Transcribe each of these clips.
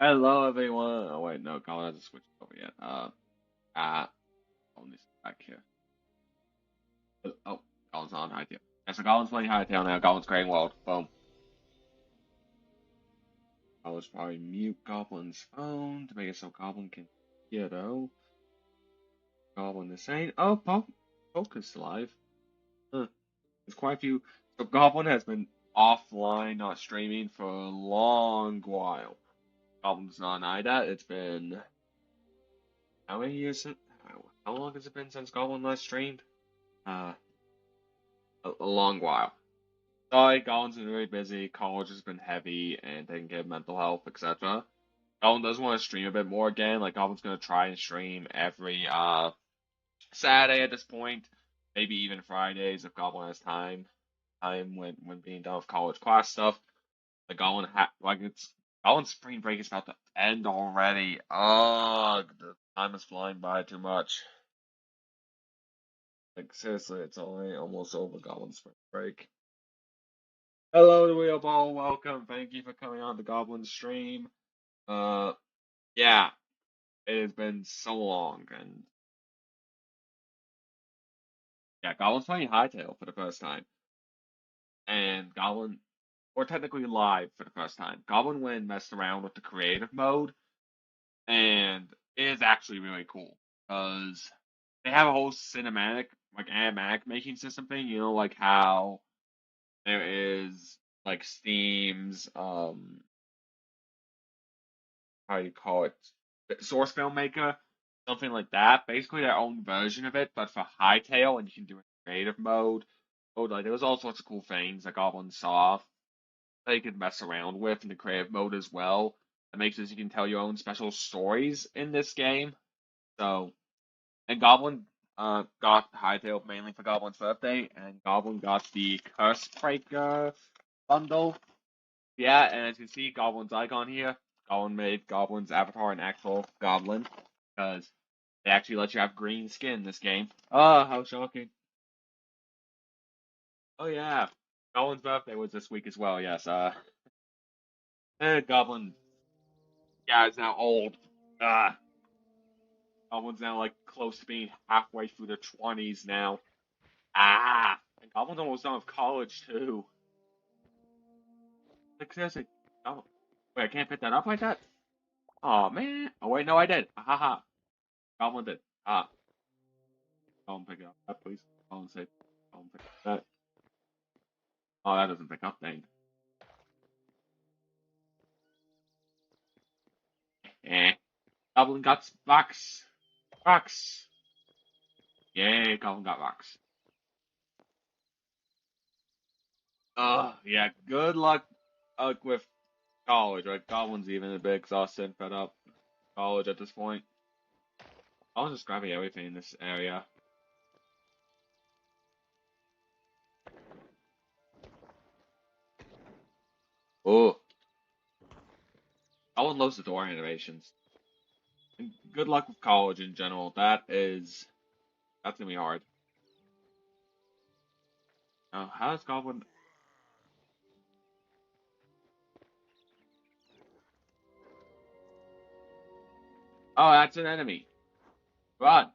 Hello, everyone. Oh wait, no, Colin hasn't switched over yet. On this back here. Oh, Colin's on Hytale. Yeah, so Colin's playing Hytale now. Colin's creating world. Boom. I was probably mute Goblin's phone to make it so Goblin can hear though. Goblin is saying, oh, Focus live. Huh. There's quite a few. So Goblin has been offline, not streaming for a long while. Goblin's not that. It's been how many years since? How long has it been since Goblin last streamed? Uh, a long while. Sorry, Golin's been very busy. College has been heavy and taking care of mental health, etc. Goblin does want to stream a bit more again. Like Goblin's gonna try and stream every Saturday at this point, maybe even Fridays if Goblin has time. Time when being done with college class stuff. Like Golin's spring break is about to end already. Ugh, the time is flying by too much. Like seriously, it's only almost over Goblin's spring break. Hello, the Wheel Ball. Welcome. Thank you for coming on the Goblin stream. Uh, yeah, it has been so long, and yeah, Goblin's playing Hytale for the first time, and Goblin, or technically live for the first time. Goblin went and messed around with the creative mode, and it is actually really cool because they have a whole cinematic, like animatic making system thing. You know, like how there is like Steam's how you call it, source filmmaker, something like that. Basically their own version of it, but for Hytale, and you can do it in creative mode. Oh, like there was all sorts of cool things that Goblin saw that you could mess around with in the creative mode as well. That makes it so you can tell your own special stories in this game. So, and Goblin got Hytale mainly for Goblin's birthday, and Goblin got the Curse Breaker bundle. Yeah, and as you see, Goblin's icon here. Goblin made Goblin's avatar an actual Goblin, because they actually let you have green skin in this game. Oh, how shocking. Oh yeah, Goblin's birthday was this week as well, yes. Goblin, yeah, is now old. Ah, Goblin's now like close to being halfway through their 20s now. Ah, and Goblin's almost done with college too. Like seriously, oh, wait, I can't pick that up like that? Oh man. Oh wait, no, I did. Haha. Goblin did. Ah. Colin, pick it up, please. Colin, say, Colin, pick that. Oh, that doesn't pick up, dang. Eh. Goblin got Vax. Vax. Yay, Goblin got Vax. Yeah, good luck with college, right? Goblin's even a bit exhausted and fed up. College at this point. I was just grabbing everything in this area. Oh, Goblin loves the door animations. And good luck with college in general. That's gonna be hard. Now, how does Goblin? Oh, that's an enemy. Run.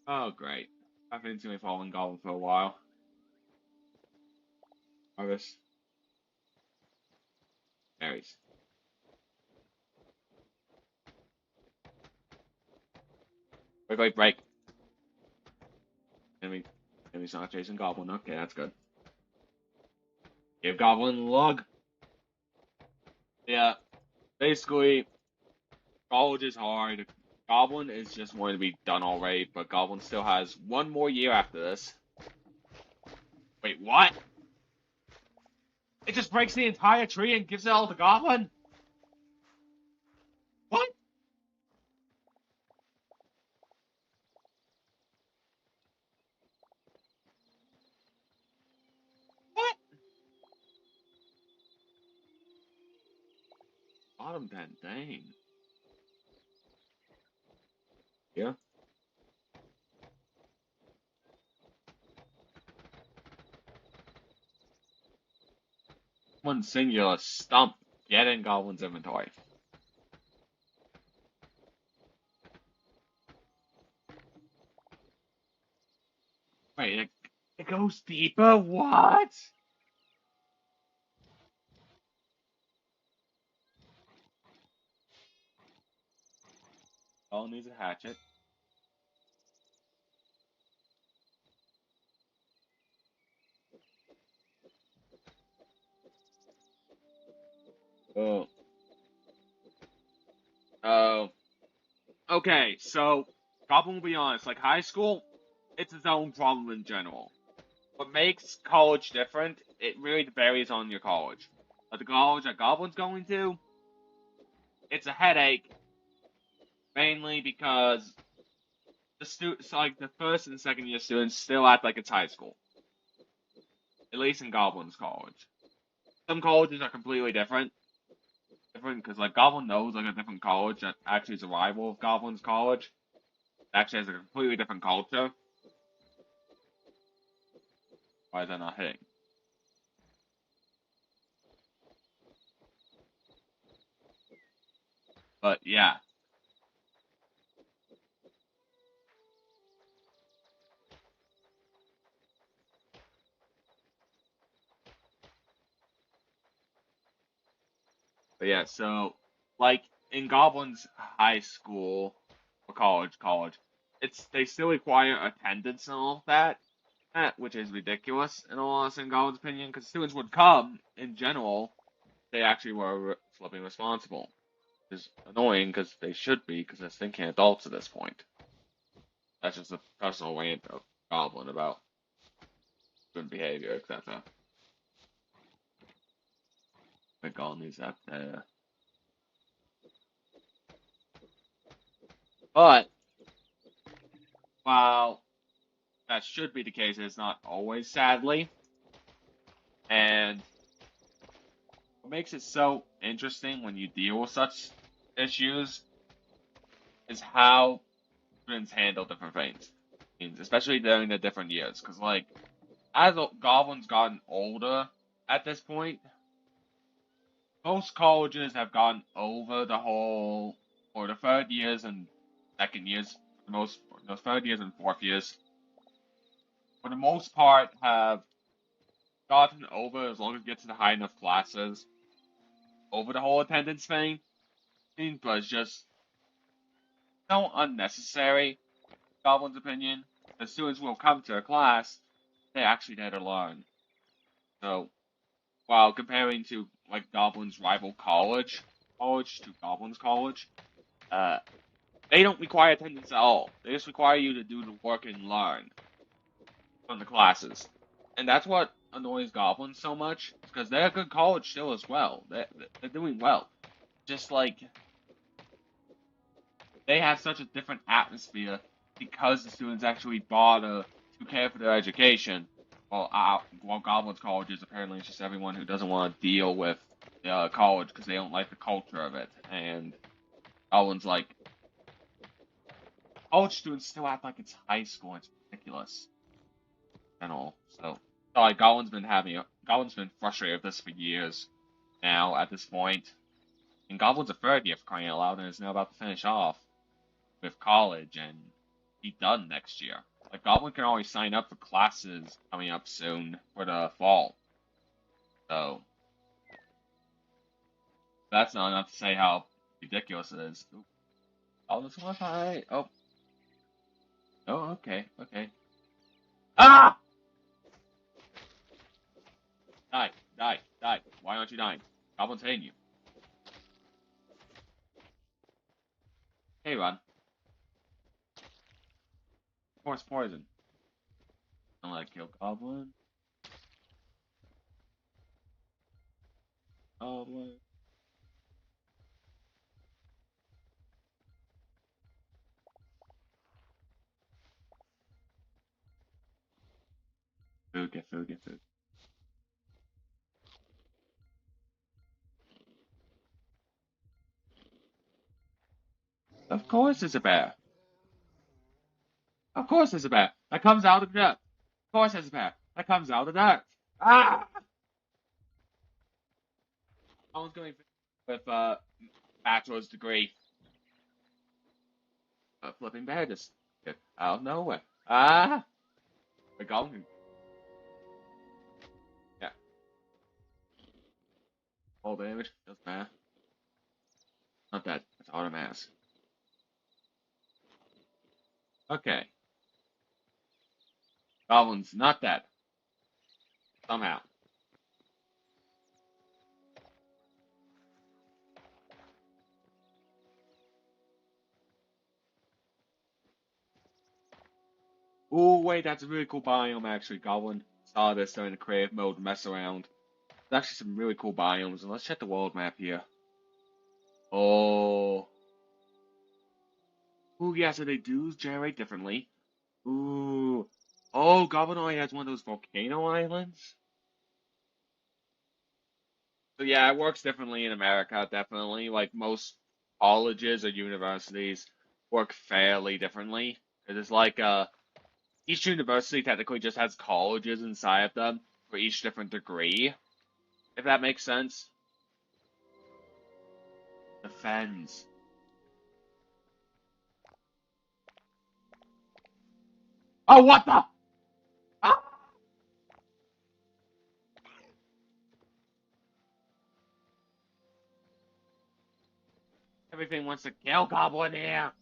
Oh, great. I've been to me following Goblin for a while. Harvest. Berries. Wait, wait, break. Enemy. Enemy's not chasing Goblin. Okay, that's good. Give Goblin lug. Yeah, basically, college is hard. Goblin is just going to be done already, but Goblin still has one more year after this. Wait, what? It just breaks the entire tree and gives it all to Goblin? What? What? Bottom 10, dang. Yeah. One singular stump. Get in Goblin's inventory. Wait, it goes deeper? What? All needs a hatchet. Oh. Oh. Okay, so, Goblin will be honest, like high school, it's its own problem in general. What makes college different, it really varies on your college. But the college that Goblin's going to, it's a headache, mainly because the students, like the first and second year students, still act like it's high school. At least in Goblin's college. Some colleges are completely different. Different because like Goblin knows like a different college that actually is a rival of Goblin's college. It actually has a completely different culture. Why is that not hitting? But yeah. But yeah, so like in Goblin's high school or college, it's they still require attendance and all of that, which is ridiculous in all honesty in Goblin's opinion, because students would come in general, they actually were flipping responsible. Which is annoying because they should be, because they're thinking adults at this point. That's just a personal rant of Goblin about student behavior, etc. But Goblin is up there. But while that should be the case, it's not always, sadly. And what makes it so interesting when you deal with such issues is how students handle different things, especially during the different years. Because, like, as Goblin's gotten older at this point, most colleges have gotten over the whole, or the third years and second years, the third years and fourth years, for the most part, have gotten over, as long as you get to the high enough classes, over the whole attendance thing. But it's just so unnecessary, Goblin's opinion. The students will come to a class, they actually there to learn. So, while comparing to, like, Goblin's rival college to Goblin's college, uh, they don't require attendance at all. They just require you to do the work and learn from the classes. And that's what annoys Goblins so much, because they're a good college still as well. They're doing well. Just like, they have such a different atmosphere because the students actually bother to care for their education. While Goblins College is apparently just everyone who doesn't want to deal with college because they don't like the culture of it. And Goblins, like, college students still act like it's high school. It's ridiculous. And all. So, like, Goblin's been frustrated with this for years now at this point. And Goblin's a third year for crying out loud and is now about to finish off with college and be done next year. Like, Goblin can always sign up for classes coming up soon for the fall. So, that's not enough to say how ridiculous it is. Ooh. Oh, this Wi-Fi. Oh. Oh, okay, okay. Ah! Die, die, die. Why aren't you dying? Goblin's hitting you. Hey, Run. Force poison. Don't let it kill Goblin. Goblin. Food, get food, get food. Of course it's a bear. Of course it's a bear. That comes out of the dirt. Of course it's a bear. That comes out of the dirt. Ah! Goblins going with bachelor's degree. Flipping badges. Out of nowhere. Ah! The goblin. Yeah. All damage. Doesn't matter. Not that. It's automatic. Okay. Goblin's not dead. Somehow. Ooh, wait, that's a really cool biome actually. Goblin saw this during the creative mode, mess around. There's actually some really cool biomes, and let's check the world map here. Oh. Ooh, yeah, so they do generate differently. Ooh. Oh, Goblin only has one of those volcano islands? So yeah, it works differently in America, definitely. Like most colleges or universities work fairly differently. It's like each university technically just has colleges inside of them for each different degree, if that makes sense. Defends. Oh, what the? Ah! Everything wants to kill Goblin here.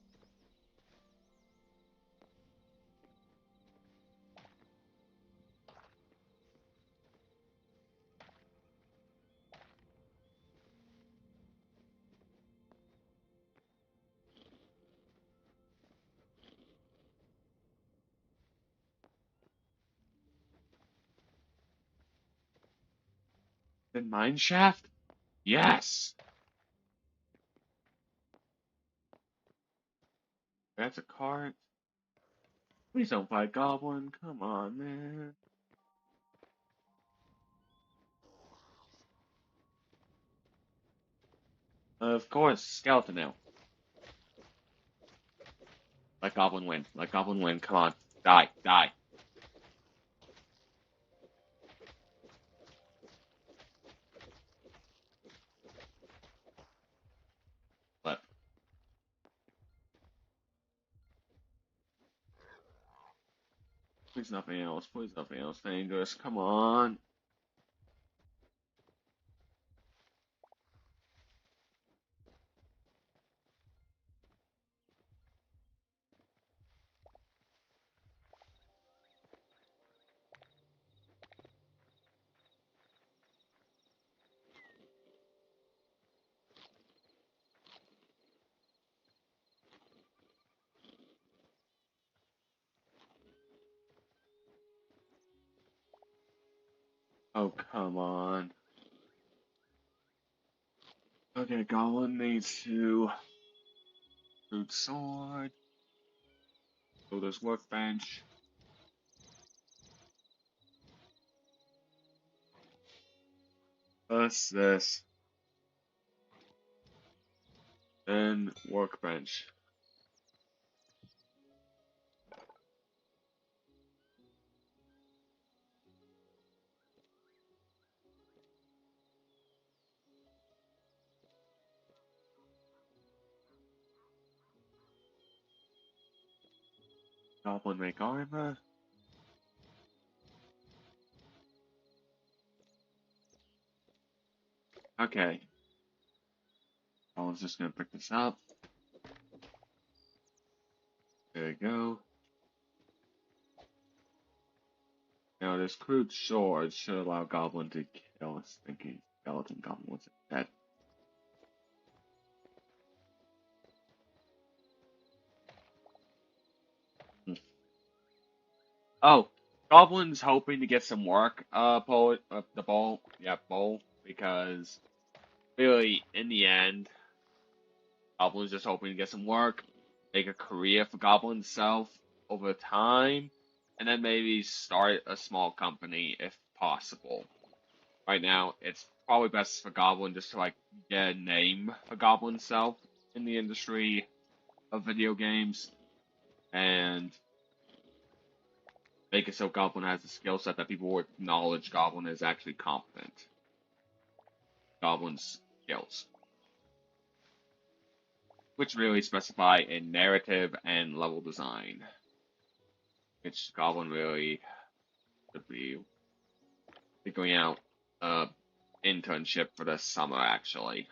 The mine shaft? Yes. That's a cart. Please don't fight Goblin. Come on, man. Of course, skeleton now. Let Goblin win. Let Goblin win. Come on. Die. Die. Let. Please nothing else. Please nothing else dangerous. Come on. Oh, come on. Okay, Goblin needs to root sword. Go this workbench. What's this? Then workbench. Goblin make armor. Okay. Goblin's just gonna pick this up. There you go. Now this crude sword should allow Goblin to kill a stinking skeleton Goblin once it's dead. Hmm. Oh, Goblin's hoping to get some work, the bowl, yeah, bowl, because really, in the end, Goblin's just hoping to get some work, make a career for Goblin himself over time, and then maybe start a small company if possible. Right now, it's probably best for Goblin just to like get a name for Goblin himself in the industry of video games and make it so Goblin has a skill set that people will acknowledge Goblin is actually competent. goblins' skills, which really specify in narrative and level design, which goblin really should be figuring out internship for the summer actually.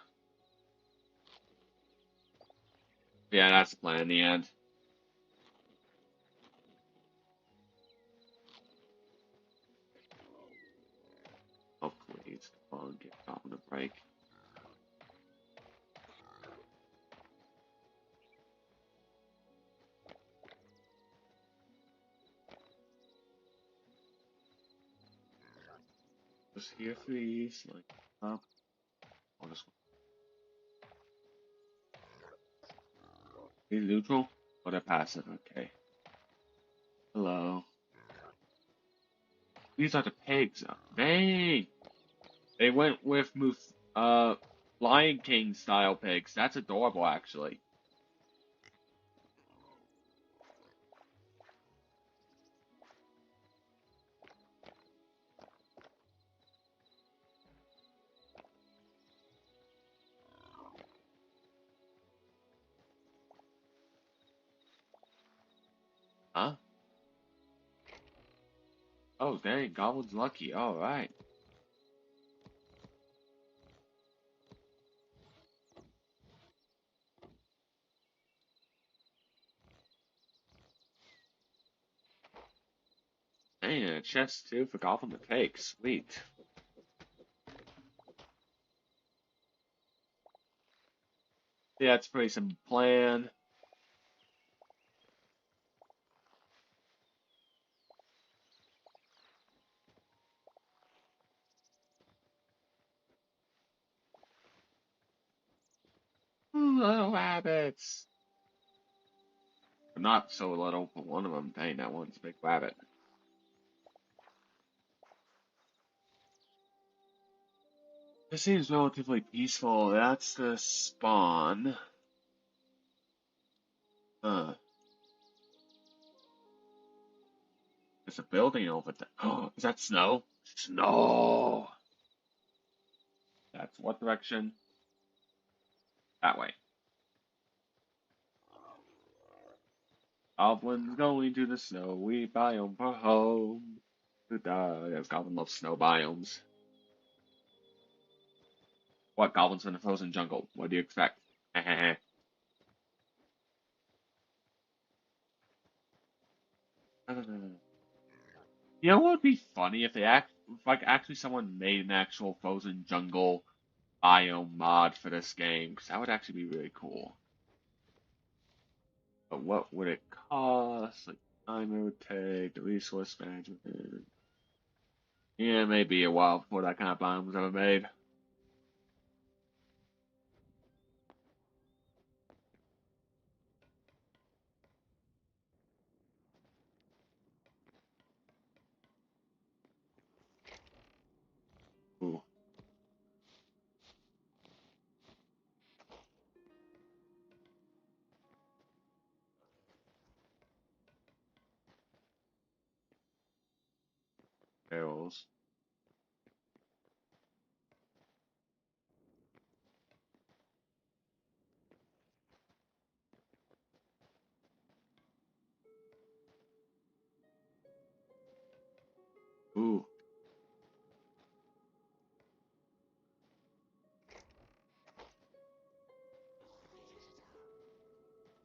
Yeah, that's the plan in the end. Oh please, come on, get goblin a break. Just here for these, like up. I'll just be neutral. Or they're passive, okay. Hello. These are the pigs. Dang! They went with Lion King style pigs. That's adorable, actually. Huh? Oh, dang, Goblin's lucky. Alright. Dang, and a chest too for Goblin to take. Sweet. Yeah, it's a pretty simple plan. Ooh, little rabbits. Not so little, but one of them, dang, that one's a big rabbit. This seems relatively peaceful. That's the spawn. Huh. There's a building over there. Oh, is that snow? Snow! That's what direction? That way. Goblins going to the snowy biome for home. Yes, Goblin loves snow biomes. What? Goblins in the frozen jungle. What do you expect? You know what would be funny if if like actually someone made an actual frozen jungle biome mod for this game, because that would actually be really cool. But what would it cost? Like time it would take, the resource management. Yeah, it may be a while before that kind of biome was ever made. Ooh, barrels. Ooh.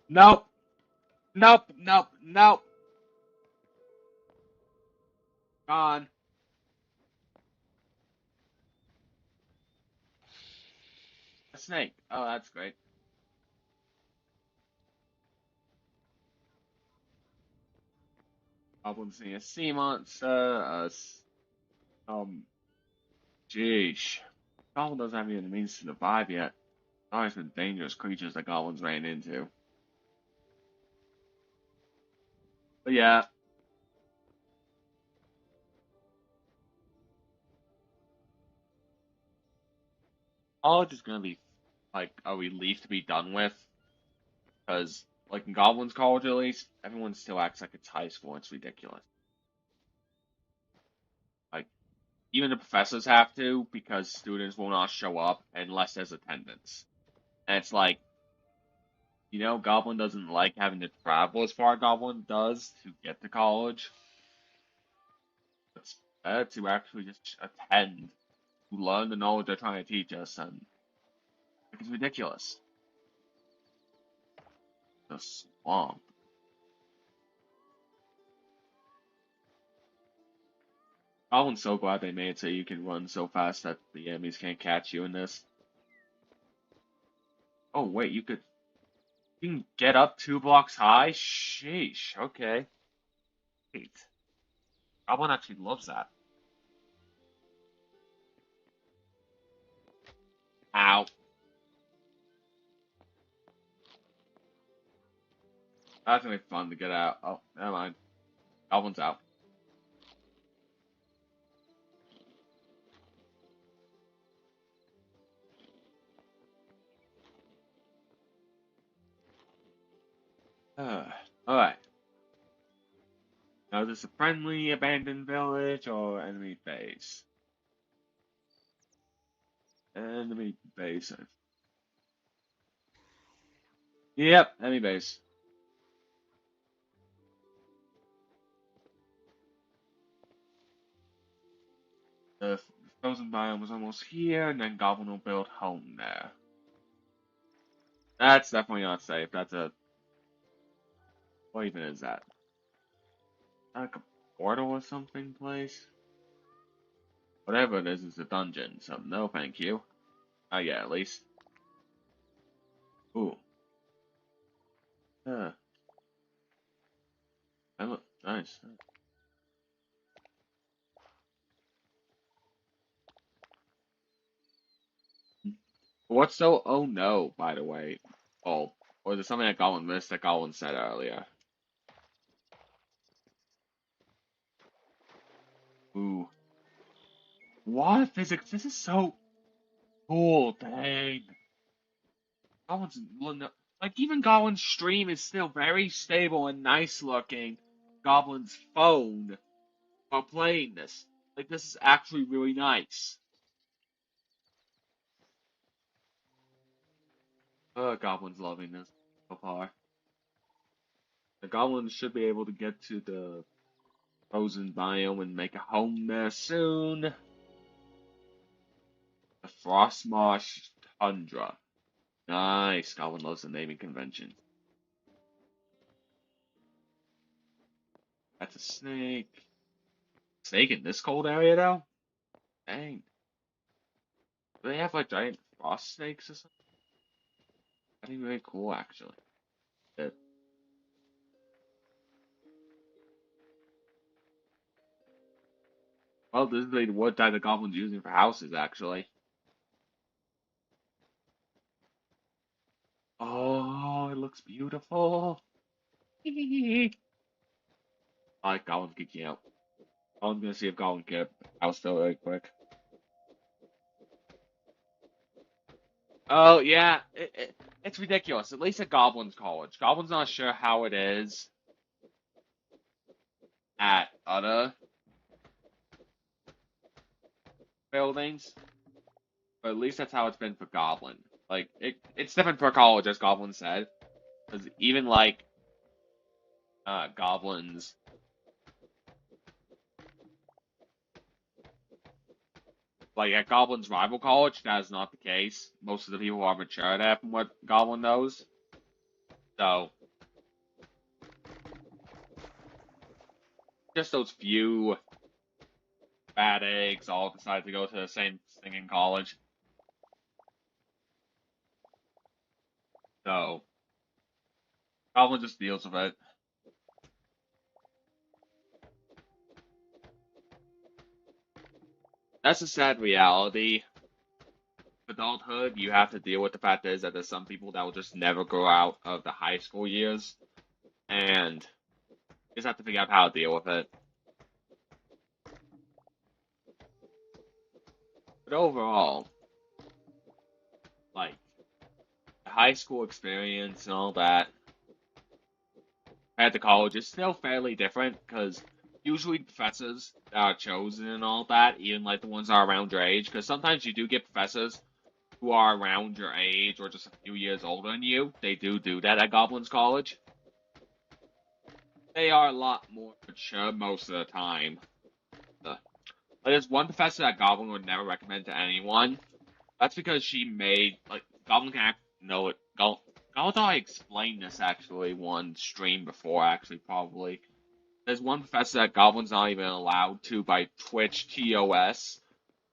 Nope. Nope. Nope. Nope. Gone. A snake. Oh, that's great. Goblin seeing a sea monster. Um, Jeez. Goblin doesn't have any of the means to survive yet. Always been dangerous creatures that goblins ran into. But yeah, college is gonna be like a relief to be done with. Because, like in Goblin's college at least, everyone still acts like it's high school. It's ridiculous. Like, even the professors have to because students will not show up unless there's attendance. And it's like, Goblin doesn't like having to travel as far as Goblin does to get to college. It's better to actually just attend, to learn the knowledge they're trying to teach us, and it's ridiculous. The swamp. Goblin's so glad they made it so you can run so fast that the enemies can't catch you in this. Oh wait, you can get up 2 blocks high? Sheesh, okay. Wait. Goblin actually loves that. Ow. That's gonna be fun to get out. Oh, never mind. Goblin's out. Alright. Now, is this a friendly abandoned village or enemy base? Enemy base. Yep, enemy base. The frozen biome was almost here, and then Goblin will build home there. That's definitely not safe. What even is that? Like a portal or something place? Whatever it is a dungeon, so no thank you. Oh yeah, at least. Ooh. That look nice. What's so oh no, by the way? Oh, or is it something that Goblin missed that Goblin said earlier? Ooh. Water physics, this is so cool, dang. Goblin's like even Goblin's stream is still very stable and nice looking. Goblin's phone while playing this. Like this is actually really nice. Goblin's loving this so far. The Goblin should be able to get to the frozen biome and make a home there soon. The Frostmarsh Tundra. Nice. Goblin loves the naming convention. That's a snake. Snake in this cold area though? Dang. Do they have like giant frost snakes or something? That'd be really cool actually. Uh, well, this is the wood that the goblin's using for houses actually. Oh, it looks beautiful. I like Goblin geeking out. I'm gonna see if Goblin can get a house built really quick. Oh yeah, it's ridiculous. At least at Goblin's college. Goblin's not sure how it is at other buildings, but at least that's how it's been for Goblin. Like it's different for college, as Goblin said, because even like Goblin's like at Goblin's rival college, that is not the case. Most of the people are mature there, from what Goblin knows. So just those few bad eggs all decide to go to the same thing in college. So Goblin just deals with it. That's a sad reality. Adulthood, you have to deal with the fact is that there's some people that will just never grow out of the high school years, and you just have to figure out how to deal with it. But overall, like, the high school experience and all that, at the college is still fairly different, because usually professors that are chosen and all that, even like the ones that are around your age, because sometimes you do get professors who are around your age or just a few years older than you. They do that at Goblins College. They are a lot more mature most of the time. Uh, There's one professor that Goblin would never recommend to anyone. That's because she made like Goblin can act know it. Goblin thought I explained this actually one stream before actually probably. There's one professor that Goblin's not even allowed to by Twitch TOS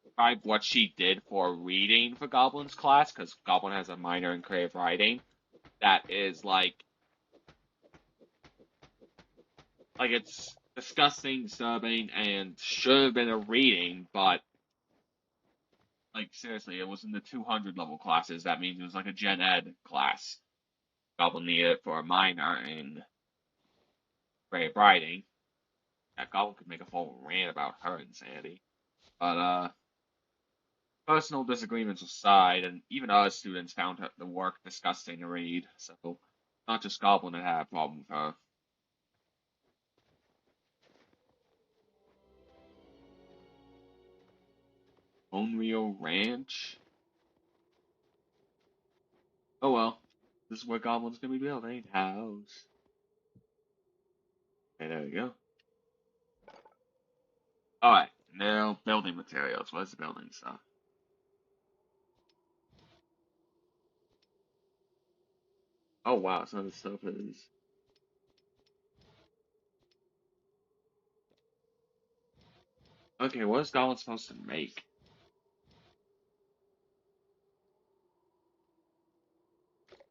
describe what she did for reading for Goblin's class because Goblin has a minor in creative writing. That is like it's disgusting, disturbing, and should have been a reading, but like seriously, it was in the 200 level classes. That means it was like a gen ed class. Goblin needed it for a minor in creative writing. That Goblin could make a full rant about her insanity. But personal disagreements aside, and even other students found the work disgusting to read. So not just Goblin that had a problem with her. Unreal Ranch. Oh well, this is where Goblin's gonna be building house. Okay, there we go. Alright, now building materials. Where's the building stuff? Oh wow, some of the stuff is. Okay, what is Goblin supposed to make?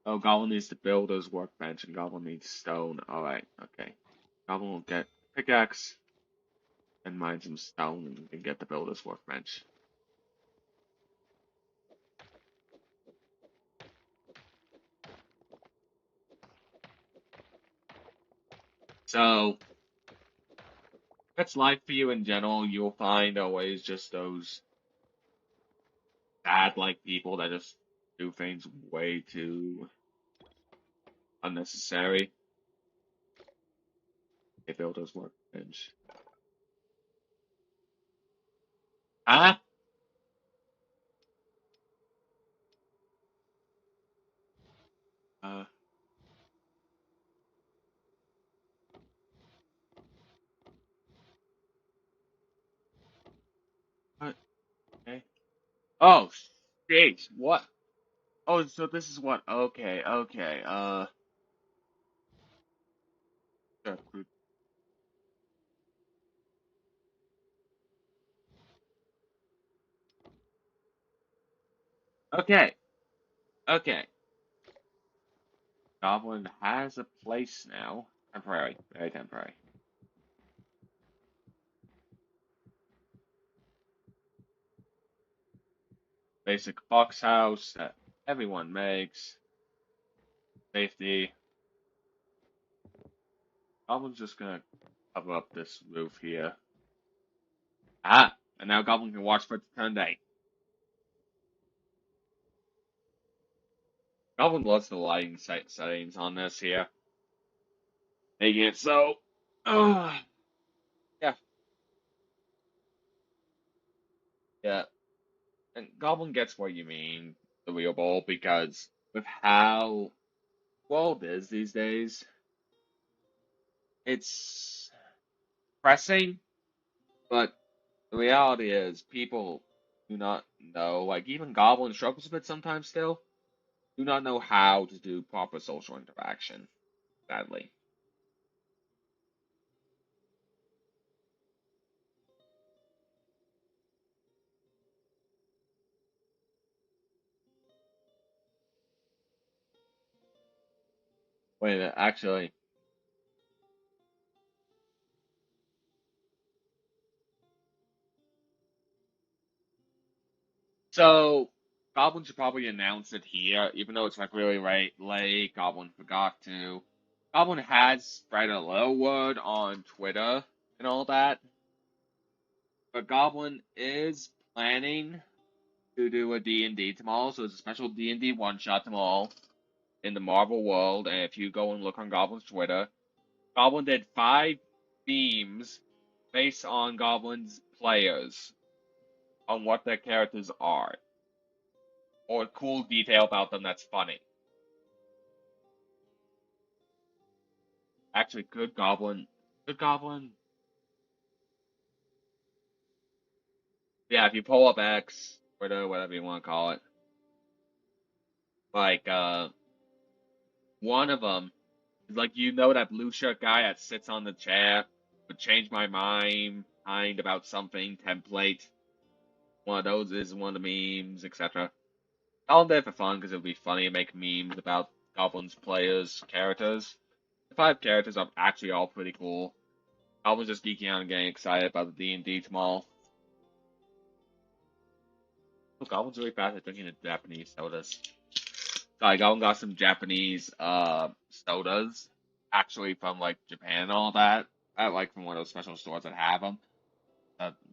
Oh, Goblin needs to build his workbench, and Goblin needs stone. Alright, okay. Goblin will get pickaxe and mine some stone and can get the builder's workbench. So, that's life for you in general. You'll find always just those bad like people that just do things way too unnecessary. They builder's workbench. Ah? Uh, what? Okay. Oh, jeez, what? Oh, so this is what? Okay, okay, sure. Okay, okay. Goblin has a place now. Temporary, very temporary. Basic box house that everyone makes. Safety. Goblin's just gonna cover up this roof here. Ah, and now Goblin can watch for its turn day. Goblin loves the lighting settings on this here, making it so. Yeah, yeah. And Goblin gets what you mean, the real ball, because with how world is these days, it's pressing, but the reality is people do not know. Like even Goblin struggles a bit sometimes still. Do not know how to do proper social interaction. Sadly. Wait a minute, actually. So, Goblin should probably announce it here, even though it's like really late. Goblin forgot to. Goblin has spread a little word on Twitter and all that, but Goblin is planning to do a D&D tomorrow, so it's a special D&D one-shot tomorrow in the Marvel world, and if you go and look on Goblin's Twitter, Goblin did 5 themes based on Goblin's players, on what their characters are, or cool detail about them that's funny. Actually, good Goblin. Yeah, if you pull up X, Twitter, whatever you want to call it, like, one of them is like, that blue shirt guy that sits on the chair would change my mind about something template. One of those is one of the memes, etc. All there for fun because it would be funny to make memes about Goblin's players' characters. The 5 characters are actually all pretty cool. Goblin's just geeking out and getting excited about the D&D tomorrow. Oh, Goblin's really fast at drinking the Japanese sodas. Sorry, Goblin got some Japanese sodas, actually from like Japan and all that. I like from one of those special stores that have them.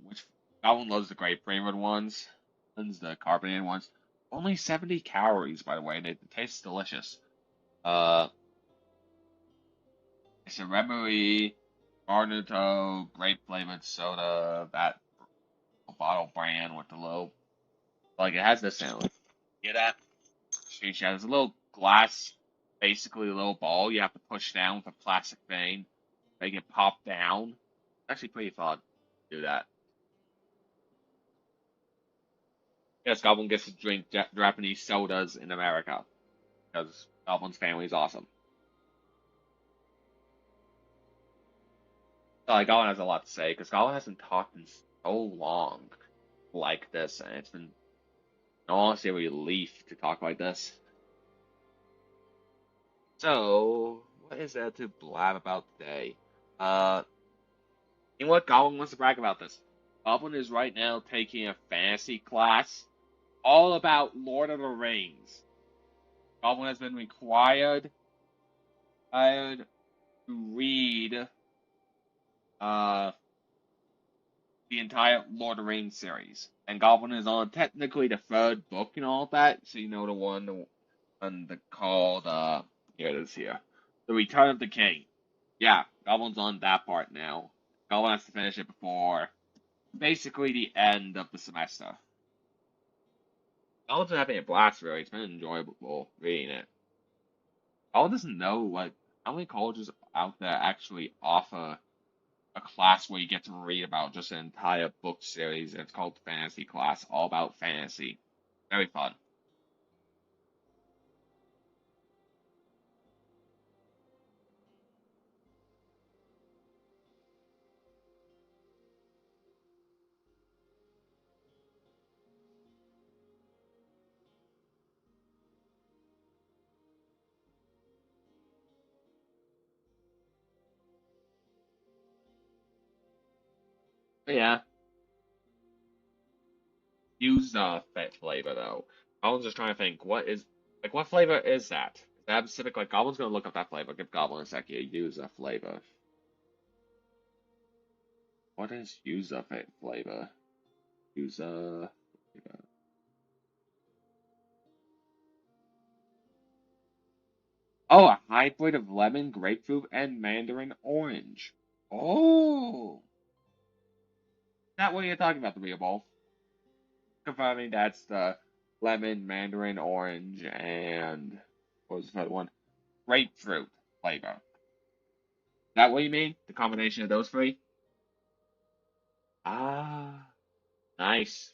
Which Goblin loves the grape flavored ones, and the carbonated ones. Only 70 calories, by the way, and it tastes delicious. Uh, it's a Remory Garnuto grape flavored soda, that bottle brand with the little, like it has this sound. Hear that? Screenshot. There's a little glass, basically a little ball you have to push down with a plastic thing, make it pop down. It's actually pretty fun to do that. Yes, Goblin gets to drink Japanese sodas in America because Goblin's family is awesome. So, like, Goblin has a lot to say because Goblin hasn't talked in so long like this, and it's been, in all honesty, a relief to talk like this. So, what is there to blab about today? Uh, you know what? Goblin wants to brag about this. Goblin is right now taking a fantasy class all about Lord of the Rings. Goblin has been required to read uh, the entire Lord of the Rings series. And Goblin is on technically the 3rd book and all that, so you know the one called, here it is here. The Return of the King. Yeah, Goblin's on that part now. Goblin has to finish it before basically the end of the semester. Goblin's been having a blast, really. It's been enjoyable reading it. Goblin doesn't know, like, how many colleges out there actually offer a class where you get to read about just an entire book series. It's called Fantasy Class, all about fantasy. Very fun. But yeah, use flavor though. Goblin's just trying to think, what flavor is that? Is that specific? Like, Goblin's gonna look up that flavor. Give Goblin a sec here. Use a flavor. What is use a flavor? Use a flavor. Oh, a hybrid of lemon, grapefruit, and mandarin orange. Oh, is that what you're talking about, the real ball? Confirming that's the lemon, mandarin orange, and what was the third one? Grapefruit flavor. Is that what you mean? The combination of those 3? Ah, nice.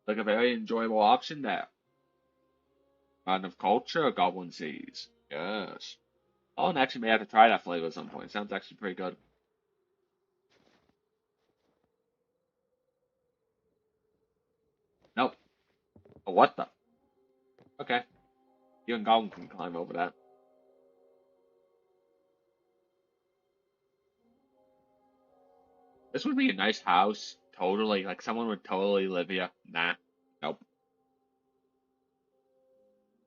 Like a very enjoyable option there. Kind of culture, Goblin sees. Yes. Oh, and actually may have to try that flavor at some point. Sounds actually pretty good. Nope. Oh, what the? Okay. You and Goblin can climb over that. This would be a nice house. Totally. Like, someone would totally live here. Nah. Nope.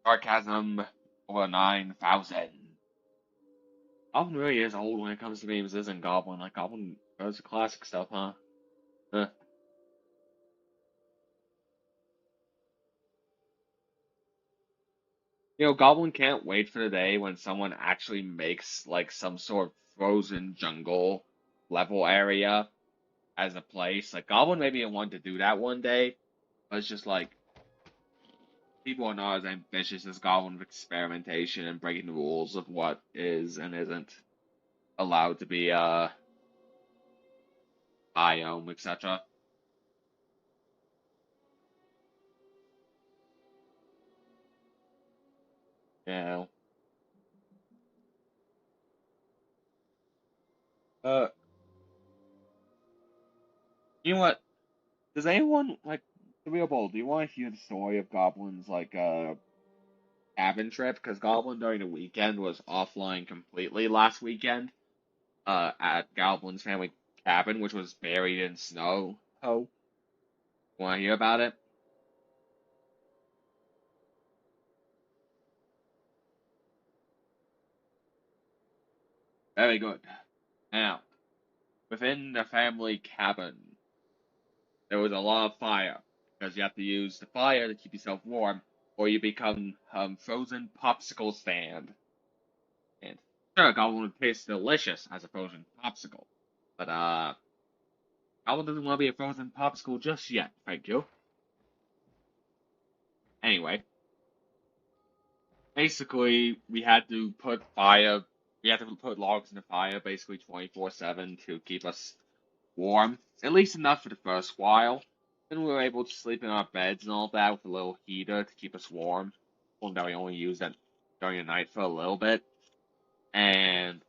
Sarcasm over 9,000. Goblin really is old when it comes to games, isn't Goblin? Like, Goblin does the classic stuff, huh? Huh. Goblin can't wait for the day when someone actually makes, like, some sort of frozen jungle. level area as a place. Like Goblin maybe want to do that one day, but it's just like people are not as ambitious as Goblin with experimentation and breaking the rules of what is and isn't allowed to be biome, etc. You know. Uh you know what? Does anyone like the real bowl, do you want to hear the story of Goblin's like cabin trip? Because Goblin during the weekend was offline completely last weekend, at Goblin's family cabin, which was buried in snow. Oh, want to hear about it? Very good. Now, within the family cabin, there was a lot of fire because you have to use the fire to keep yourself warm, or you become frozen popsicle stand. And sure, Goblin would taste delicious as a frozen popsicle, but Goblin doesn't want to be a frozen popsicle just yet. Thank you. Anyway, basically, we had to put logs in the fire basically 24/7 to keep us warm, at least enough for the first while. Then we were able to sleep in our beds and all that with a little heater to keep us warm. Well, now we only used that during the night for a little bit. And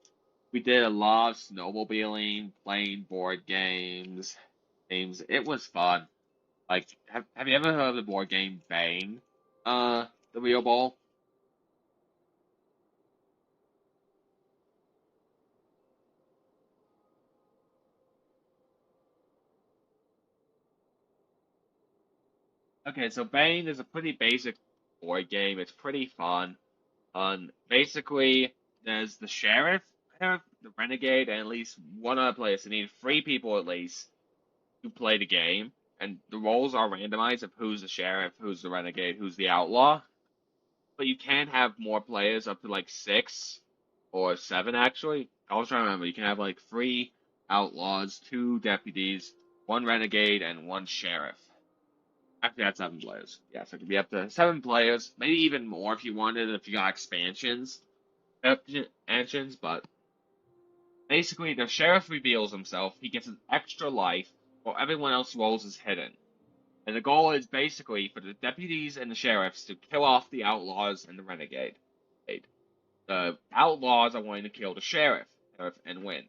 we did a lot of snowmobiling, playing board games. It was fun. Like, have you ever heard of the board game Bang? The real ball? Okay, so Bane is a pretty basic board game. It's pretty fun. Basically, there's the sheriff, the renegade, and at least one other player. So you need three people at least to play the game, and the roles are randomized of who's the sheriff, who's the renegade, who's the outlaw. But you can have more players, up to like six or seven actually. I was trying to remember. You can have like three outlaws, two deputies, one renegade, and one sheriff. Actually, that's seven players. Yeah, so it could be up to seven players, maybe even more if you wanted, if you got expansions. But basically, the sheriff reveals himself. He gets an extra life, while everyone else rolls is hidden. And the goal is basically for the deputies and the sheriffs to kill off the outlaws and the renegade. The outlaws are wanting to kill the sheriff and win,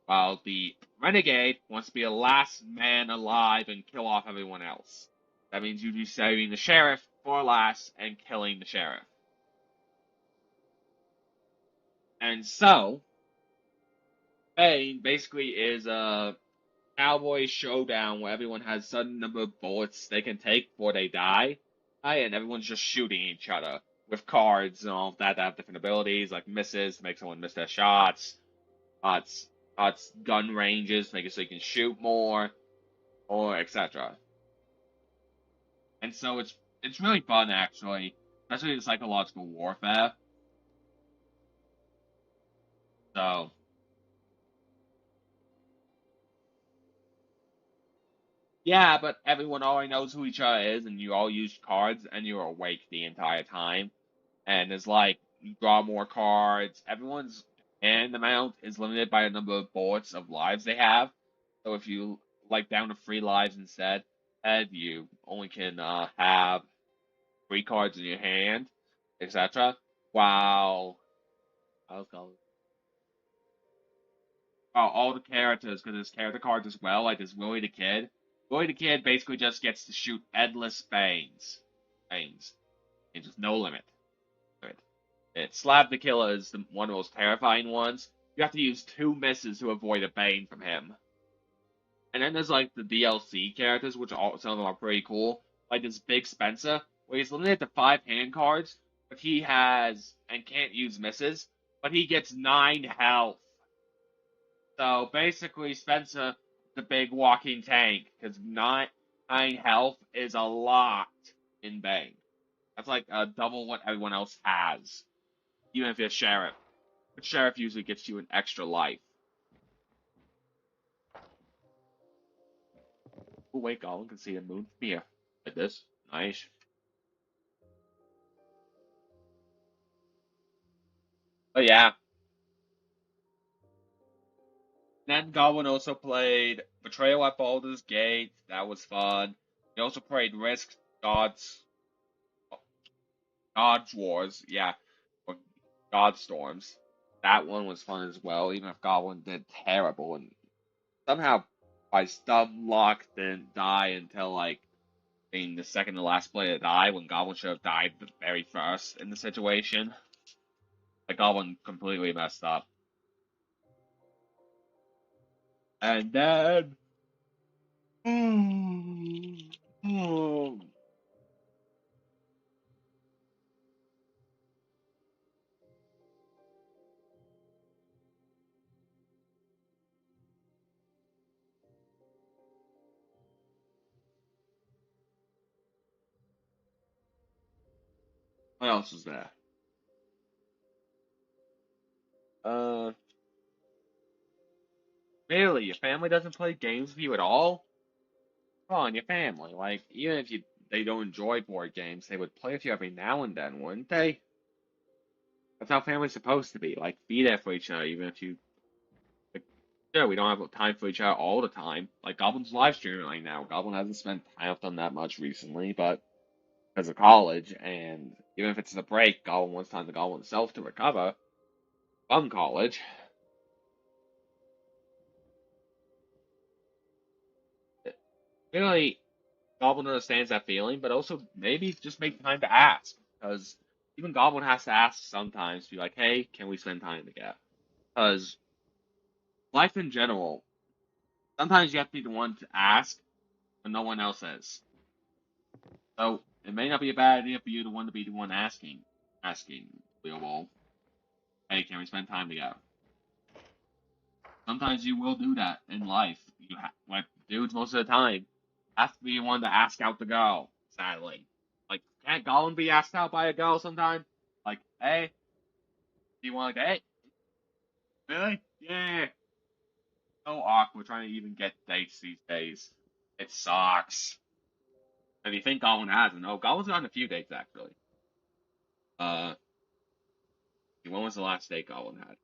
while the renegade wants to be the last man alive and kill off everyone else. That means you'd be saving the sheriff for last and killing the sheriff. And so, Bane basically is a cowboy showdown where everyone has a certain number of bullets they can take before they die, and everyone's just shooting each other with cards and all of that have different abilities, like misses to make someone miss their shots, odds, gun ranges to make it so you can shoot more, or etc. And so it's really fun actually, especially in psychological warfare. So yeah, but everyone already knows who each other is, and you all use cards, and you're awake the entire time. And it's like you draw more cards. Everyone's hand amount is limited by the number of bullets of lives they have. So if you like down to three lives instead, and you only can have three cards in your hand, etc. While I'll go. All the characters, because there's character cards as well, like there's Willie the Kid. Willie the Kid basically just gets to shoot endless bangs, and just no limit. Slab the Killer is one of the most terrifying ones. You have to use two misses to avoid a bane from him. And then there's like the DLC characters, which some of them are pretty cool. Like this Big Spencer, where he's limited to five hand cards, but he has and can't use misses, but he gets nine health. So basically, Spencer, the big walking tank, because nine health is a lot in Bane. That's like double what everyone else has, even if you're Sheriff. But Sheriff usually gets you an extra life. Oh wait, Goblin can see the moon from here. Like this. Nice. But yeah. Then Goblin also played Betrayal at Baldur's Gate. That was fun. He also played Risk God's Wars. Yeah. Or Godstorms. That one was fun as well, even if Goblin did terrible and somehow by dumb luck didn't die until like being the second to last player to die when Goblin should have died the very first in the situation. Like Goblin completely messed up. And then what else was there? Uh really, your family doesn't play games with you at all? Come on, your family. Like, even if they don't enjoy board games, they would play with you every now and then, wouldn't they? That's how family's supposed to be. Like, be there for each other, even if you like, yeah, we don't have time for each other all the time. Like Goblin's live streaming right now. Goblin hasn't spent time with them that much recently, but because of college, and even if it's a break, Goblin wants time to Goblin himself to recover from college. Really, Goblin understands that feeling, but also maybe just make time to ask, because even Goblin has to ask sometimes, be like, "Hey, can we spend time together?" Because life in general, sometimes you have to be the one to ask, when no one else is. So it may not be a bad idea for you to want to be the one asking Leo, "Hey, can we spend time together?" Sometimes you will do that in life. Like dudes most of the time have to be the one to ask out the girl. Sadly, like can't Gollum be asked out by a girl sometime? Like, hey, do you want to date? Really? Yeah. So awkward trying to even get dates these days. It sucks. If you think Gollum hasn't, no, Gollum's gotten a few dates actually. Uh, when was the last date Gollum had?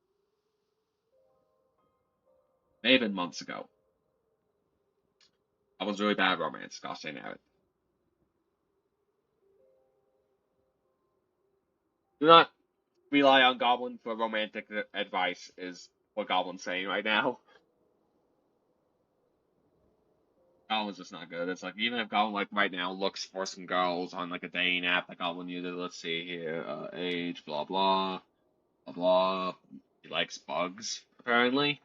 May have been months ago. I was really bad at romance, gosh dang it. Do not rely on Goblin for romantic advice, is what Goblin's saying right now. Goblin's just not good. It's like, even if Goblin, like, right now looks for some girls on, like, a dating app that Goblin uses, let's see here, age, blah, blah, blah, blah. He likes bugs, apparently.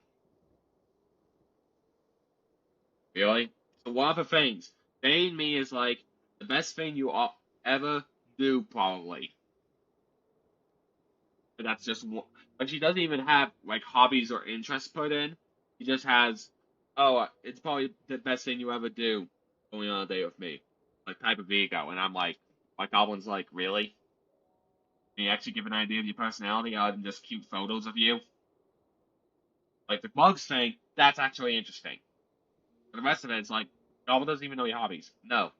Really? So, one of the things, dating me is, like, the best thing you ever do, probably. But that's just like she doesn't even have like hobbies or interests put in. She just has, oh, it's probably the best thing you ever do, going on a date with me, like type of ego. And I'm like, my Goblin's like, really? Can you actually give an idea of your personality other than just cute photos of you? Like the bugs thing, that's actually interesting. For the rest of it, it's like Goblin doesn't even know your hobbies. No.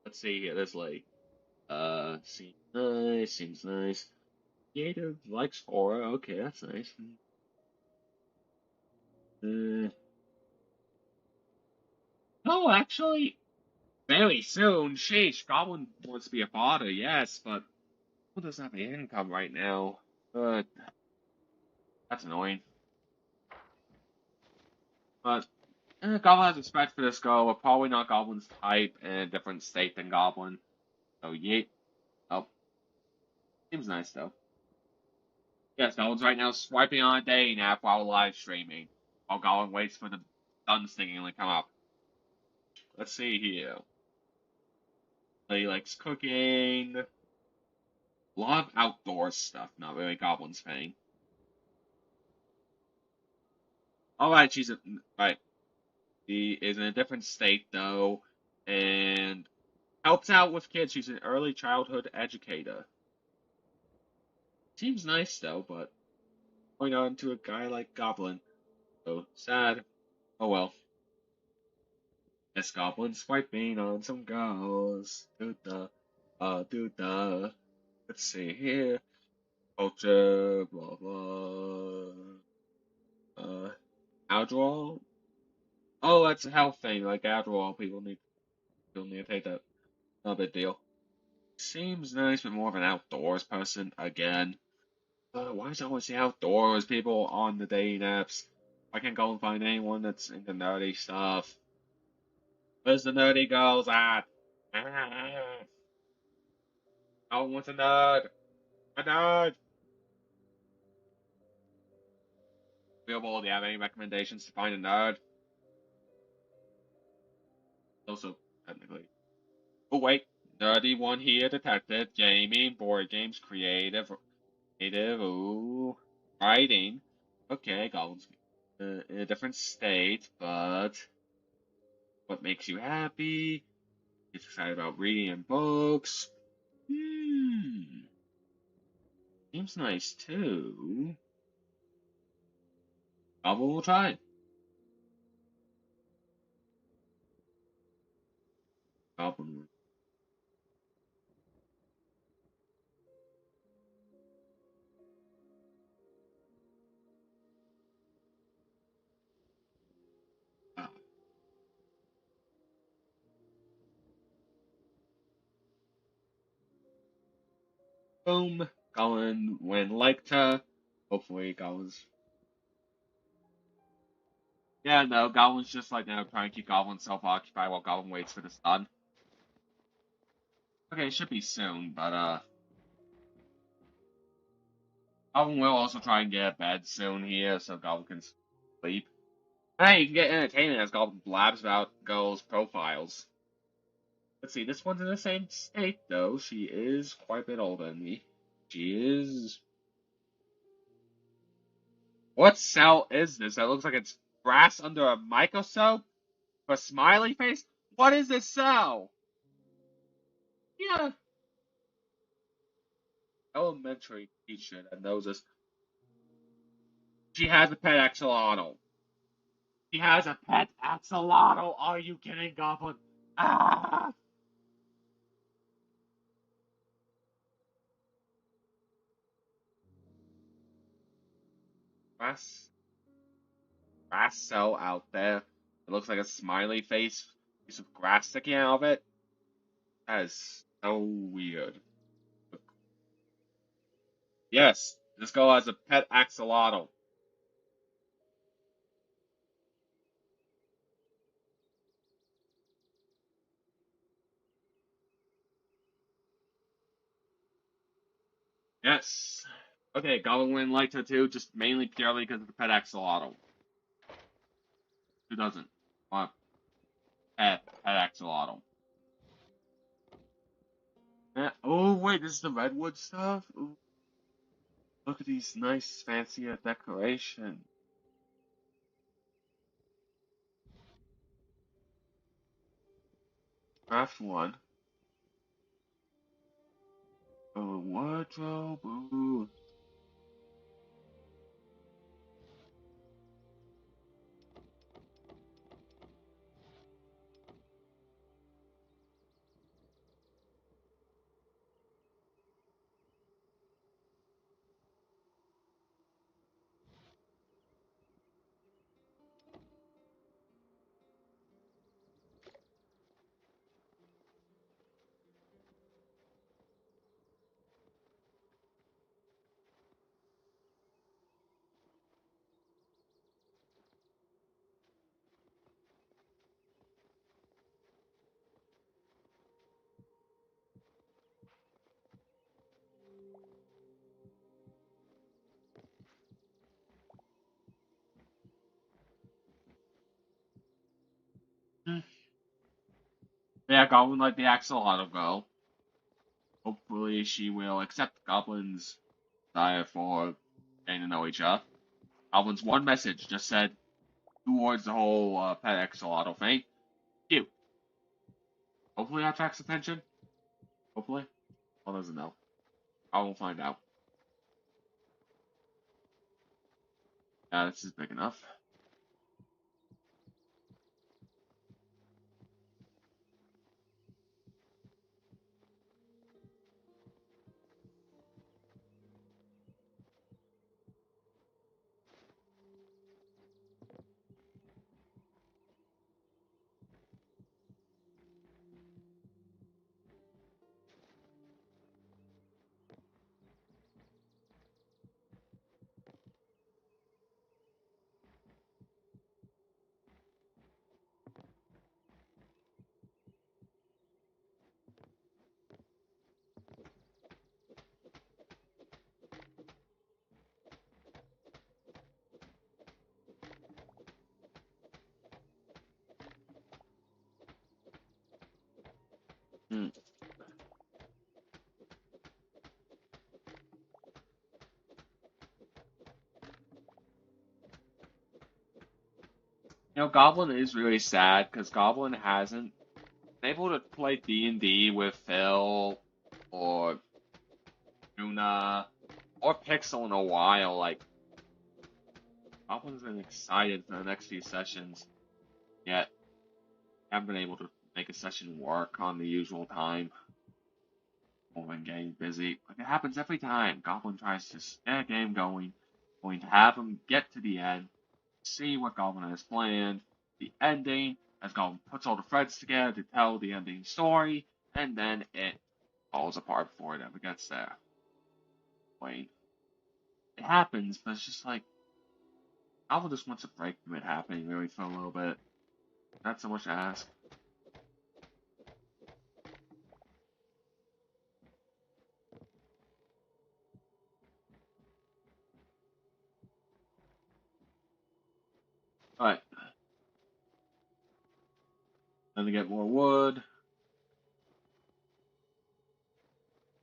Let's see here. This lady. Seems nice. Seems nice. Creative likes horror. Okay, that's nice. Uh, no, actually, very soon. Sheesh, Goblin wants to be a father, yes, but who doesn't have any income right now? That's annoying. But Goblin has respect for this girl, but probably not Goblin's type and a different state than Goblin. So yeet. Oh, seems nice though. Yes, Goblin's right now swiping on a dating app while live streaming, while Goblin waits for the sun singing to come up. Let's see here. He likes cooking. A lot of outdoor stuff, not really Goblin's thing. Alright, right. She is in a different state though, and helps out with kids. She's an early childhood educator. Seems nice though, but going on to a guy like Goblin. So sad. Oh well. This goblin swiping on some girls. Let's see here. Culture, blah blah. Adderall. Oh, that's a health thing. Like Adderall, people need to take that. No big deal. Seems nice, but more of an outdoors person again. Why does I always see outdoors people on the dating apps? I can't go and find anyone that's into nerdy stuff. Where's the nerdy girls at? Ah, no one wants a nerd. A nerd. Billboard, do you have any recommendations to find a nerd? Also, technically. Oh wait, nerdy one here detected. Jamie, board games, creative, ooh, writing. Okay, Goblins in a different state, but what makes you happy? Gets excited about reading and books. Hmm, seems nice too. Goblin will try. Goblin. Uh, boom. Goblin when liked her. Hopefully, Goblin's. Yeah, no, Goblin's just like now trying to keep Goblin self occupied while Goblin waits for the sun. Okay, it should be soon, but Goblin will also try and get a bed soon here so Goblin can sleep. Hey, you can get entertainment as Goblin blabs about girls' profiles. Let's see, this one's in the same state though. She is quite a bit older than me. She is. What cell is this? That looks like it's grass under a microscope? A smiley face? What is this cell? Yeah, elementary teacher that knows this. She has a pet axolotl. She has a pet axolotl. Are you kidding, Goblin? Ah! Grass, grass cell out there. It looks like a smiley face, piece of grass sticking out of it. That is so weird. Yes, this girl has a pet axolotl. Yes. Okay, Goblin liked her too, just mainly purely because of the pet axolotl. Who doesn't want a pet axolotl? Oh wait, this is the redwood stuff. Ooh, look at these nice, fancy decorations. Craft one. Oh, wardrobe. Ooh. Hmm. Yeah, Goblin like the axolotl girl. Hopefully, she will accept Goblin's desire for getting to know each other. Goblin's one message just said towards the whole pet axolotl thing. Cute. Hopefully, that attracts attention. Hopefully. One doesn't know. I will find out. Yeah, this is big enough. Hmm. Goblin is really sad because Goblin hasn't been able to play D&D with Phil or Luna or Pixel in a while. Like, Goblin's been excited for the next few sessions, yet haven't been able to make a session work on the usual time. Or when getting busy. Like, it happens every time. Goblin tries to get a game going to have him get to the end, see what Goblin has planned, the ending, as Goblin puts all the threads together to tell the ending story, and then it falls apart before it ever gets there. Wait. It happens, but it's just like, Goblin just wants a break from it happening really for a little bit. Not so much to ask. Alright. Then to get more wood.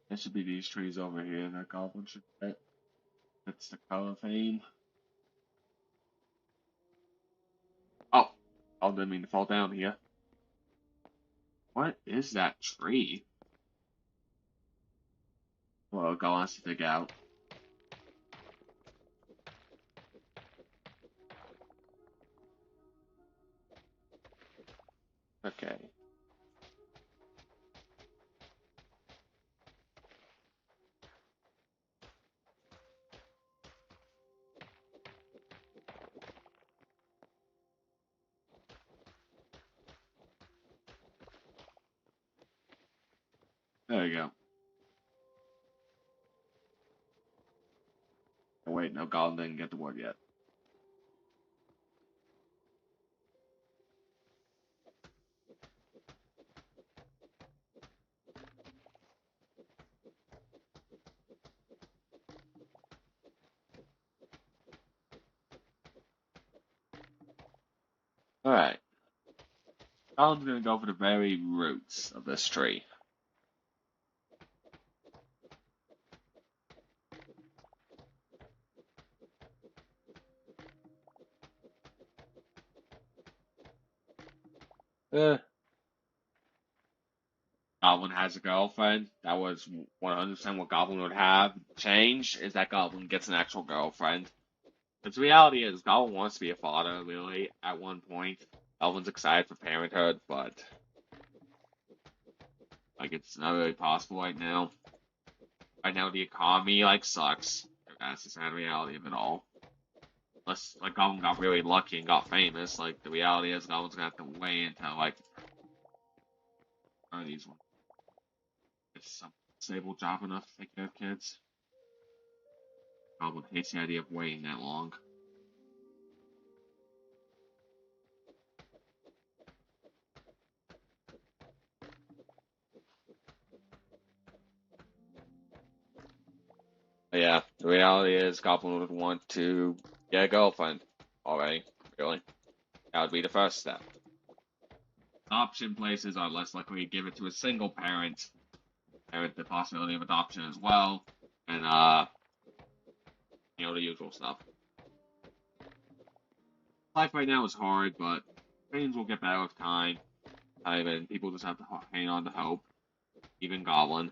It should be these trees over here that Goblin should get. That's the color theme. Oh, I didn't mean to fall down here. What is that tree? Well, go on to dig out. Okay. There you go. Oh, wait, no, Goblin didn't get the wood yet. Alright. Goblin's gonna go for the very roots of this tree. Eh. Goblin has a girlfriend. That was 100% what Goblin would have. Change is that Goblin gets an actual girlfriend. But the reality is, Goblin wants to be a father, really, at one point. Goblin's excited for parenthood, but like it's not really possible right now. Right now the economy like sucks. That's the sad reality of it all. Unless like Goblin got really lucky and got famous, like the reality is Goblin's gonna have to wait until like one of these ones gets some stable job enough to take care of kids. Goblin hates the idea of waiting that long. But yeah, the reality is Goblin would want to get a girlfriend already, really. That would be the first step. Adoption places are less likely to give it to a single parent. There the possibility of adoption as well. And the usual stuff. Life right now is hard, but things will get better with time. And people just have to hang on to hope. Even Goblin.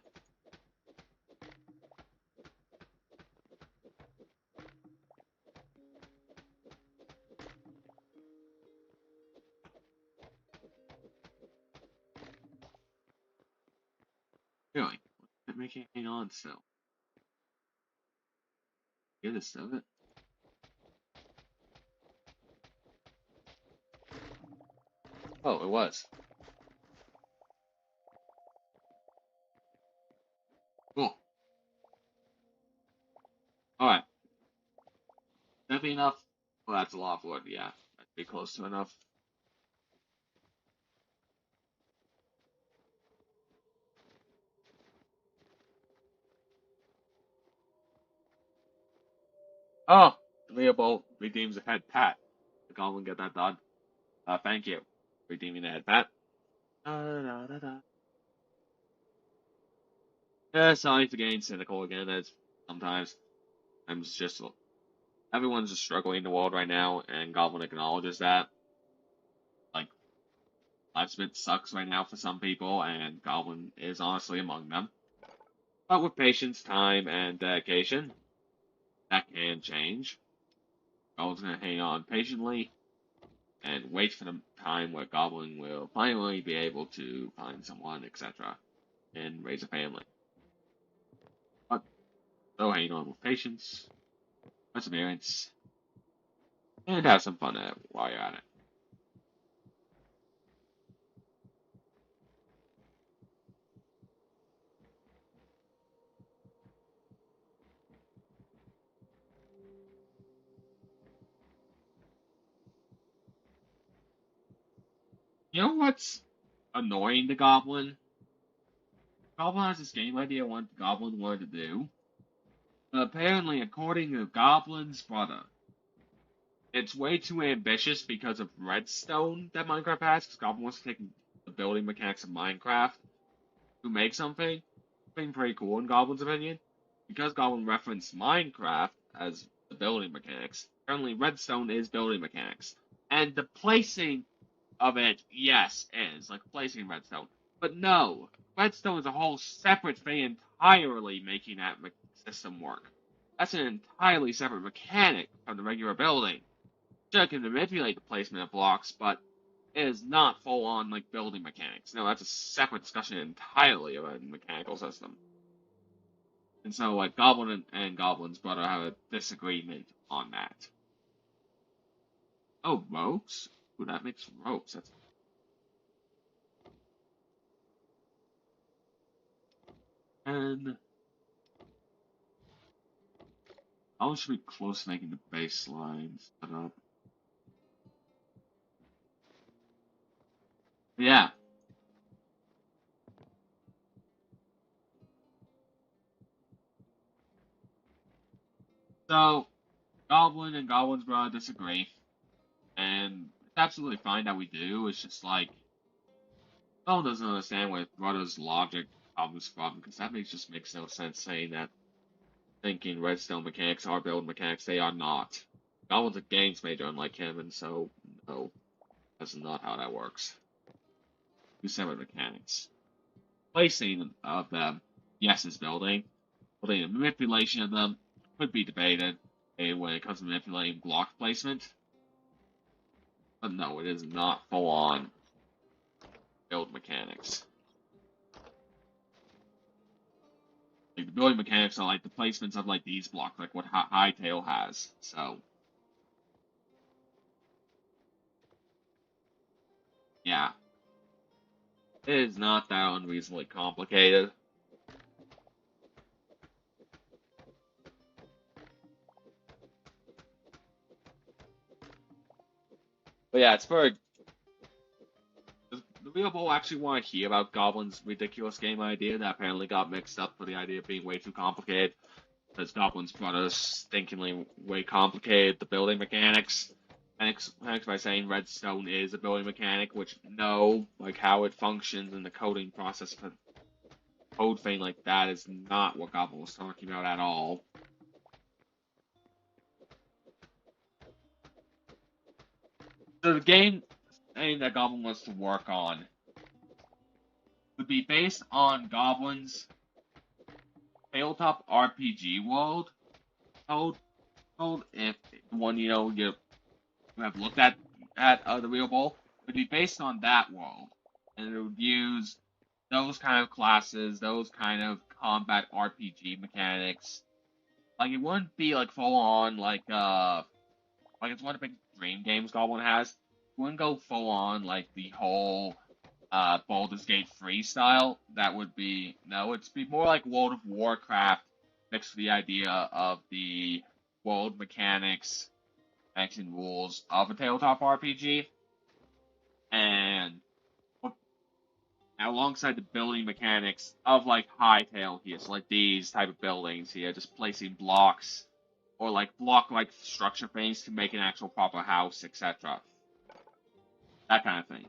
Really? What's making it hang on still? Get this of it? Oh, it was. Cool. Alright. That be enough? Well, that's a lot of wood, yeah. That'd be close to enough. Oh! Leopold redeems a head pat. The Goblin get that done. Thank you. Redeeming the head pat. Da, da, da, da. Yeah, sorry for getting cynical again. As sometimes I'm just everyone's just struggling in the world right now, and Goblin acknowledges that. Like life's bit sucks right now for some people, and Goblin is honestly among them. But with patience, time, and dedication, that can change. Goblin's gonna hang on patiently and wait for the time where Goblin will finally be able to find someone, etc., and raise a family. But so hang on with patience, perseverance, and have some fun at it while you're at it. You know what's annoying the Goblin? Goblin has this game idea what the Goblin wanted to do. But apparently, according to Goblin's brother, it's way too ambitious because of redstone that Minecraft has, because Goblin wants to take the building mechanics of Minecraft to make something pretty cool in Goblin's opinion. Because Goblin referenced Minecraft as the building mechanics, apparently redstone is building mechanics. And the placing of it, yes, is like placing redstone. But no, redstone is a whole separate thing entirely making that system work. That's an entirely separate mechanic from the regular building. Sure, can manipulate the placement of blocks, but it is not full on like building mechanics. No, that's a separate discussion entirely of a mechanical system. And so, like, Goblin and Goblin's brother have a disagreement on that. Oh, ropes? Ooh, that makes ropes. That's and I should be close to making the baseline set up. Yeah. So Goblin and Goblin's brother disagree, and it's absolutely fine that we do. It's just like Goblin doesn't understand what brother's logic problems from, because that makes no sense saying that thinking redstone mechanics are build mechanics. They are not. Goblin's a games major unlike him, and so no, that's not how that works. Two separate mechanics. Placing of them, yes, is building. Building and manipulation of them could be debated when it comes to manipulating block placement. But no, it is not full on build mechanics. Like the building mechanics are like the placements of like these blocks, like what Hytale has. So yeah, it is not that unreasonably complicated. But yeah, it's very. The real people actually want to hear about Goblin's ridiculous game idea that apparently got mixed up for the idea of being way too complicated. Because Goblin's brother stinkingly way complicated the building mechanics. Mechanics by saying redstone is a building mechanic, which no, like how it functions in the coding process for code thing like that is not what Goblin was talking about at all. So the game thing that Goblin wants to work on would be based on Goblin's tabletop RPG world code. If one you have looked at the real ball, it would be based on that world, and it would use those kind of classes, those kind of combat RPG mechanics. Like it wouldn't be like full on like it's one of the big dream games Goblin has. It wouldn't go full on like the whole Baldur's Gate freestyle. That would be no, it'd be more like World of Warcraft mixed with the idea of the world mechanics, action rules of a tabletop RPG, and alongside the building mechanics of like Hytale here, so like these type of buildings here, just placing blocks or like block-like structure things to make an actual proper house, etc. That kind of thing.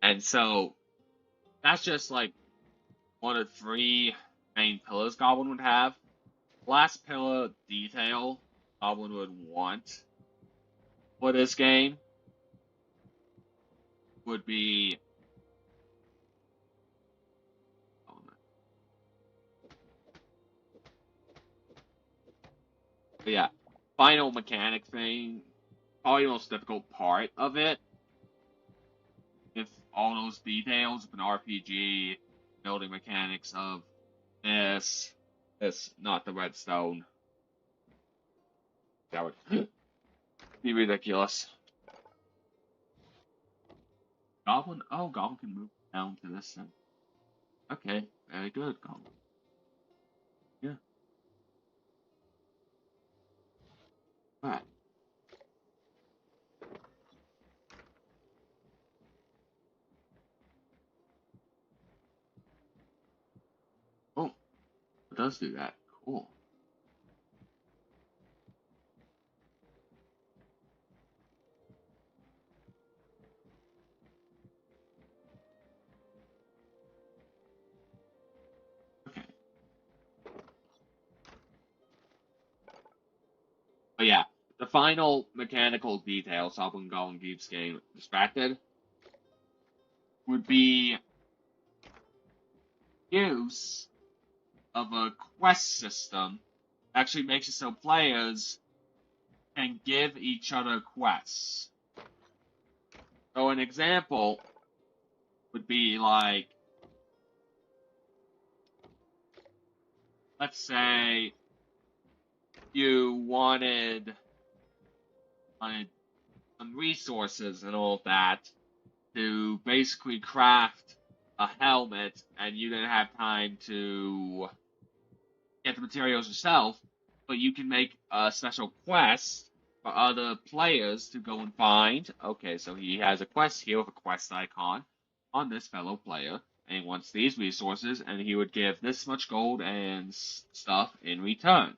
And so that's just like one of three main pillars Goblin would have. Last pillar, detail, Goblin would want for this game would be. But yeah, final mechanic thing, probably the most difficult part of it. If all those details of an RPG, building mechanics of this, not the redstone, that would be ridiculous. Goblin, oh, Goblin can move down to this thing. Okay, very good, Goblin. Yeah. Alright. Oh, it does do that. Cool. Okay. But yeah, the final mechanical details of when Goblin keeps getting distracted would be use of a quest system actually makes it so players can give each other quests. So an example would be like, let's say you wanted some resources and all that to basically craft a helmet, and you didn't have time to get the materials yourself, but you can make a special quest for other players to go and find. Okay, so he has a quest here with a quest icon on this fellow player, and he wants these resources, and he would give this much gold and stuff in return.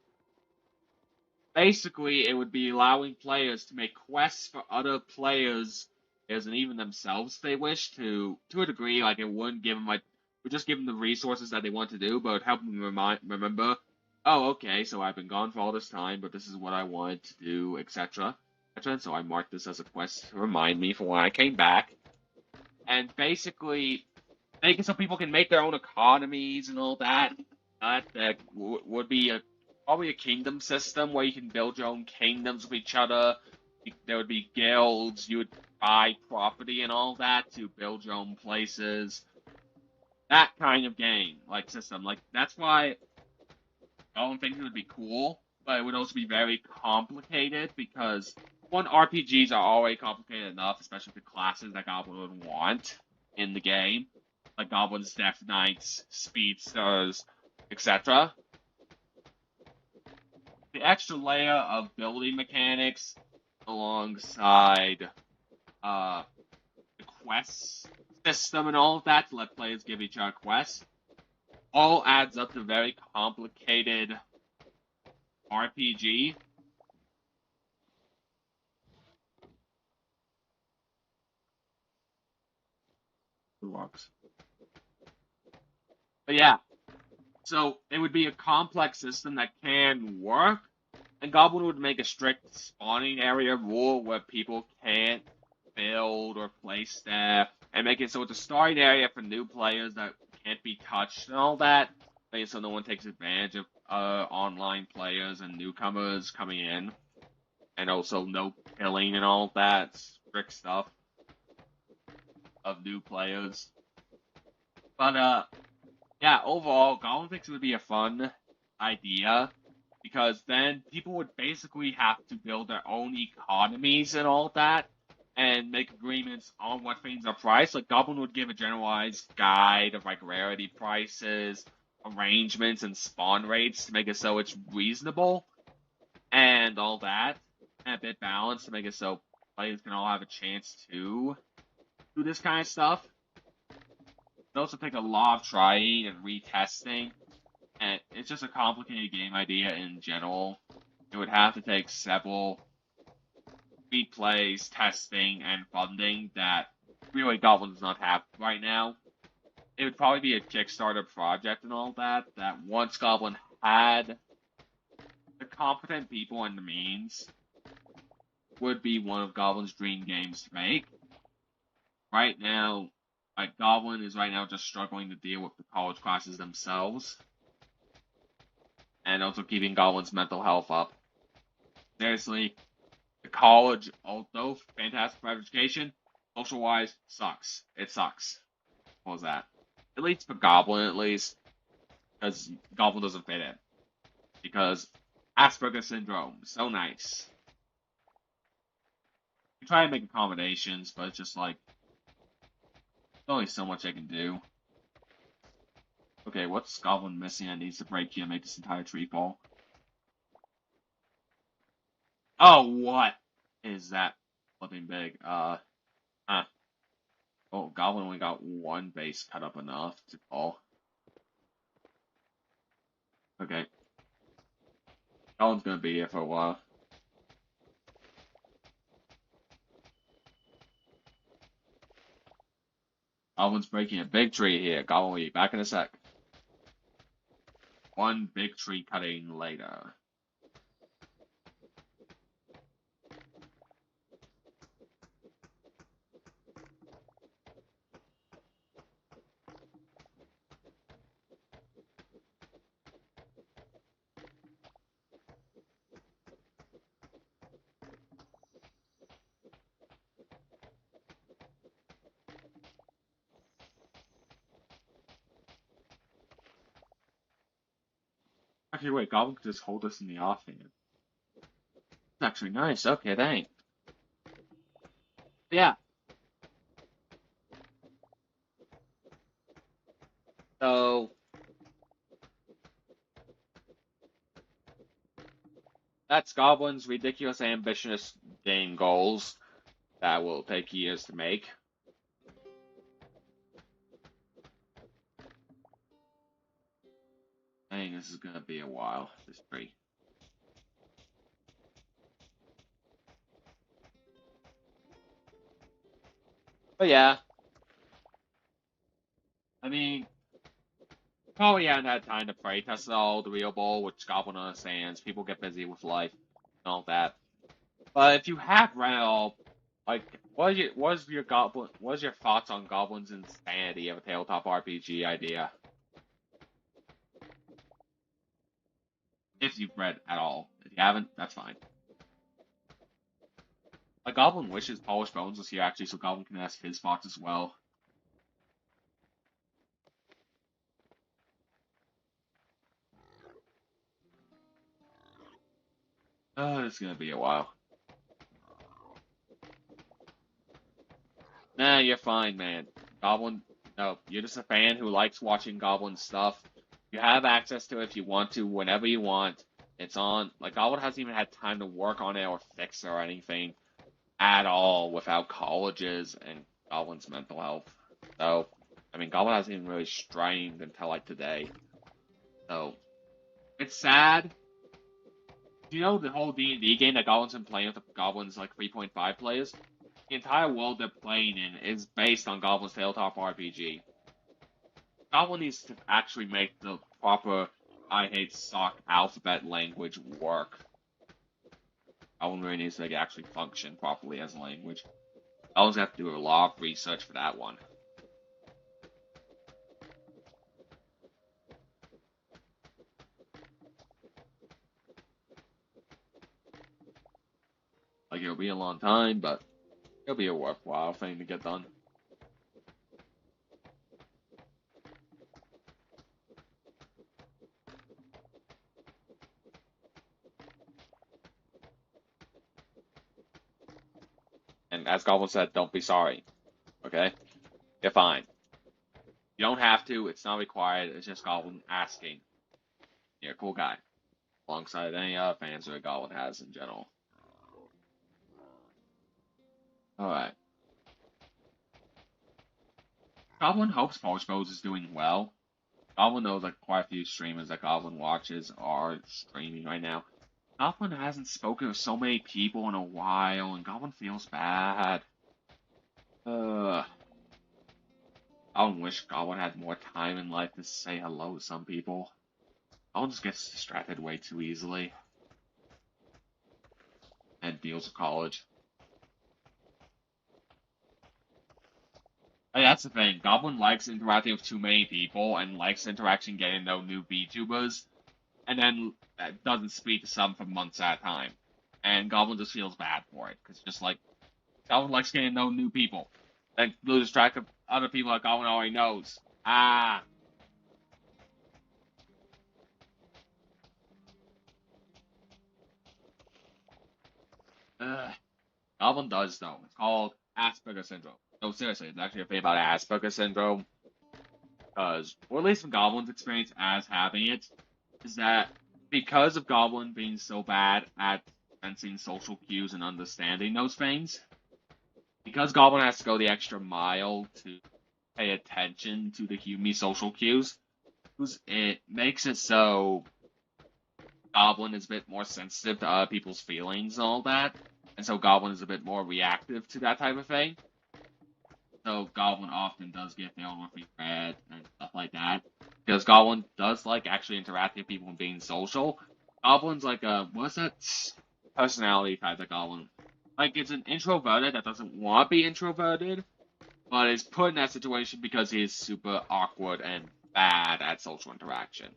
Basically, it would be allowing players to make quests for other players, and even themselves if they wish to a degree. Like, it wouldn't give them like, it would just give them the resources that they want to do, but it would help them remember, oh, okay, so I've been gone for all this time, but this is what I wanted to do, etc. And so I marked this as a quest to remind me for when I came back. And basically, make it so people can make their own economies and all that. That would be probably a kingdom system where you can build your own kingdoms with each other. There would be guilds. You would buy property and all that to build your own places. That kind of game, like system. Like, that's why Goblin thinks it would be cool, but it would also be very complicated because, one, RPGs are already complicated enough, especially the classes that Goblin would want in the game. Like Goblins, Death Knights, Speedsters, etc. The extra layer of building mechanics alongside the quest system and all of that to let players give each other quests all adds up to a very complicated RPG. Works. But yeah, so it would be a complex system that can work, and Goblin would make a strict spawning area rule where people can't build or place there, and make it so it's a starting area for new players that can't be touched and all that, make it so no one takes advantage of online players and newcomers coming in, and also no killing and all that strict stuff of new players. But yeah, overall, Goblin thinks it would be a fun idea, because then people would basically have to build their own economies and all that, and make agreements on what things are priced. Like, Goblin would give a generalized guide of, like, rarity prices, arrangements, and spawn rates to make it so it's reasonable, and all that, and a bit balanced to make it so players can all have a chance to do this kind of stuff. It also take a lot of trying and retesting, and it's just a complicated game idea in general. It would have to take several replays, testing, and funding that really Goblin's not happy right now. It would probably be a Kickstarter project and all that. That once Goblin had the competent people and the means, would be one of Goblin's dream games to make. Right now, like Goblin is right now just struggling to deal with the college classes themselves, and also keeping Goblin's mental health up. Seriously, the college, although fantastic for education, social-wise, sucks. It sucks. What was that? At least for Goblin, at least, because Goblin doesn't fit in. Because Asperger's syndrome, so nice. You try to make accommodations, but it's just like, there's only so much I can do. Okay, what's Goblin missing that needs to break here and make this entire tree fall? Oh, what is that flipping big? Huh. Oh, Goblin only got one base cut up enough to fall. Okay. Goblin's gonna be here for a while. Goblin's breaking a big tree here. Goblin will be back in a sec. One big tree cutting later. Actually, wait, Goblin could just hold this in the offhand. It's actually nice. Okay, thanks. Yeah. So that's Goblin's ridiculous, ambitious game goals that will take years to make. I think this is gonna be a while. This tree. But yeah, I mean, probably haven't had time to play test all the real ball, which Goblin understands. People get busy with life and all that. But if you have read it all, like, what is your thoughts on Goblin's insanity of a tabletop RPG idea? If you've read at all. If you haven't, that's fine. A Goblin wishes Polished Bones was here actually, so Goblin can ask his thoughts as well. It's gonna be a while. Nah, you're fine, man. Goblin, no, you're just a fan who likes watching Goblin stuff. You have access to it if you want to, whenever you want. It's on. Like, Goblin hasn't even had time to work on it or fix it or anything at all without colleges and Goblin's mental health. So, I mean, Goblin hasn't even really streamed until like today. So, it's sad. You know the whole D&D game that Goblin's been playing with the Goblin's like 3.5 players? The entire world they're playing in is based on Goblin's Tabletop RPG. Goblin needs to actually make the proper I hate sock alphabet language work. Goblin really needs to make it actually function properly as a language. Goblin's gonna have to do a lot of research for that one. Like, it'll be a long time, but it'll be a worthwhile thing to get done. And as Goblin said, don't be sorry. Okay? You're fine. You don't have to, it's not required, it's just Goblin asking. You're a cool guy. Alongside any other fans that Goblin has in general. Alright. Goblin hopes Polish Bros is doing well. Goblin knows that quite a few streamers that Goblin watches are streaming right now. Goblin hasn't spoken with so many people in a while, and Goblin feels bad. I wish Goblin had more time in life to say hello to some people. Goblin just gets distracted way too easily. And deals with college. And that's the thing. Goblin likes interacting with too many people and likes interaction getting to know new VTubers, and then doesn't speak to some for months at a time. And Goblin just feels bad for it because just like Goblin likes getting to know new people, then loses track of other people that Goblin already knows. Ah. Ugh. Goblin does though. It's called Asperger syndrome. No, seriously, it's actually a thing about Asperger syndrome. Because, or at least from Goblin's experience as having it, is that because of Goblin being so bad at sensing social cues and understanding those things, because Goblin has to go the extra mile to pay attention to the human social cues, it makes it so Goblin is a bit more sensitive to other people's feelings and all that, and so Goblin is a bit more reactive to that type of thing. So Goblin often does get thrown with red and stuff like that. Because Goblin does like actually interacting with people and being social. Goblin's like a what's that personality type that Goblin? Like it's an introverted that doesn't want to be introverted, but is put in that situation because he's super awkward and bad at social interaction.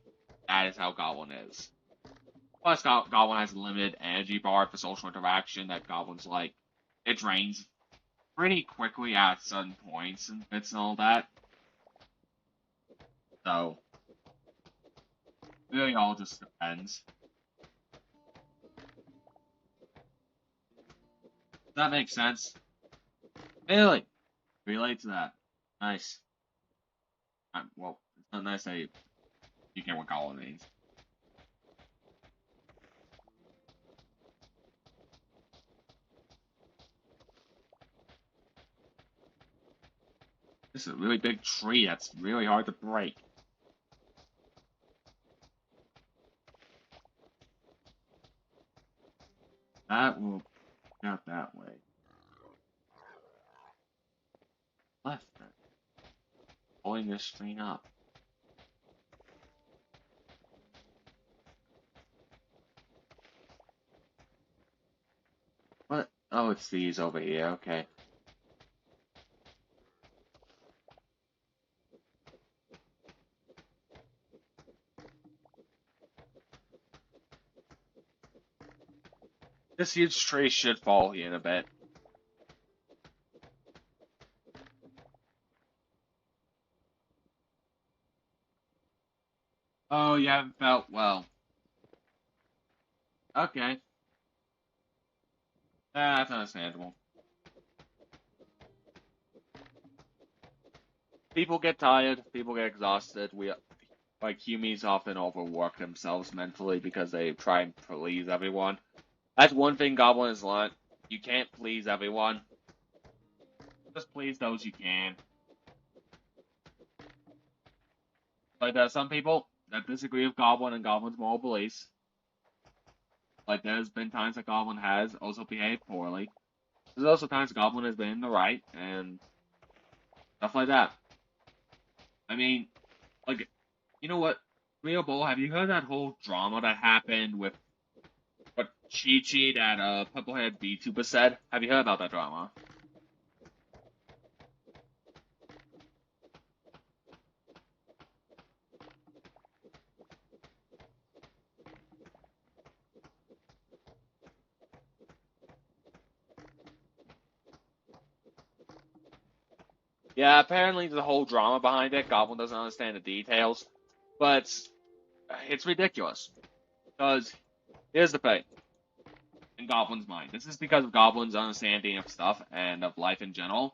That is how Goblin is. Plus, Goblin has a limited energy bar for social interaction that Goblin's like, it drains pretty quickly at certain points and bits and all that. So, really all just depends. Does that make sense? Really? Relate to that. Nice. Well, it's not nice that you get what Goblin means. This is a really big tree that's really hard to break. That will go that way. Left then. Pulling this screen up. What? Oh, it's these over here, okay. This huge tree should fall here in a bit. Oh, you haven't felt well. Okay. That's understandable. People get tired, people get exhausted. Like, humans often overwork themselves mentally because they try and please everyone. That's one thing Goblin has learned. You can't please everyone. Just please those you can. Like, there are some people that disagree with Goblin and Goblin's moral beliefs. Like, there's been times that Goblin has also behaved poorly. There's also times Goblin has been in the right, and stuff like that. I mean, like, you know what? Real Bull, have you heard that whole drama that happened with what Chi-Chi, that Purplehead VTuber said? Have you heard about that drama? Yeah, apparently there's a whole drama behind it. Goblin doesn't understand the details, but it's ridiculous. Because here's the thing: in Goblin's mind, this is because of Goblin's understanding of stuff and of life in general.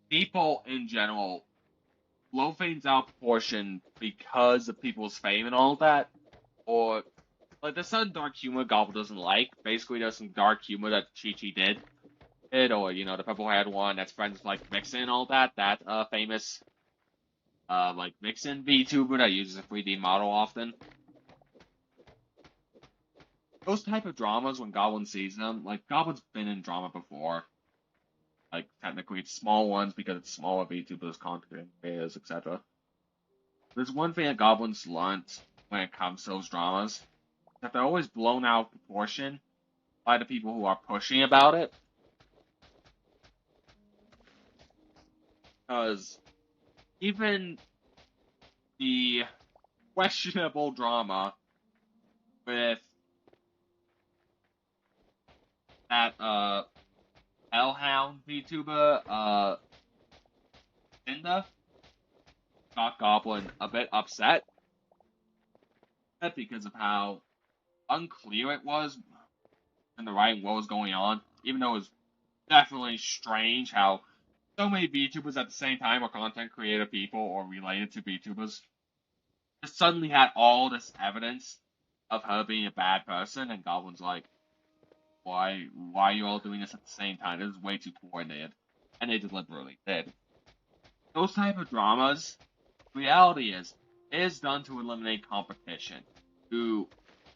People in general blow things out of proportion because of people's fame and all that, or like there's some dark humor Goblin doesn't like. Basically, there's some dark humor that Chi-Chi did, or the purple haired one that's friends with like Vixen and all that. That famous like Vixen VTuber that uses a 3D model often. Those type of dramas, when Goblin sees them, like Goblin's been in drama before. Like, technically, it's small ones because it's smaller VTubers, content creators, etc. There's one thing that Goblins learned when it comes to those dramas, that they're always blown out of proportion by the people who are pushing about it. Because even the questionable drama with that Hellhound VTuber, Cinda, got Goblin a bit upset because of how unclear it was in the writing what was going on, even though it was definitely strange how so many VTubers at the same time are content creator people or related to VTubers just suddenly had all this evidence of her being a bad person, and Goblin's like, why are you all doing this at the same time? This is way too coordinated. And they deliberately did. Those type of dramas, reality is done to eliminate competition. To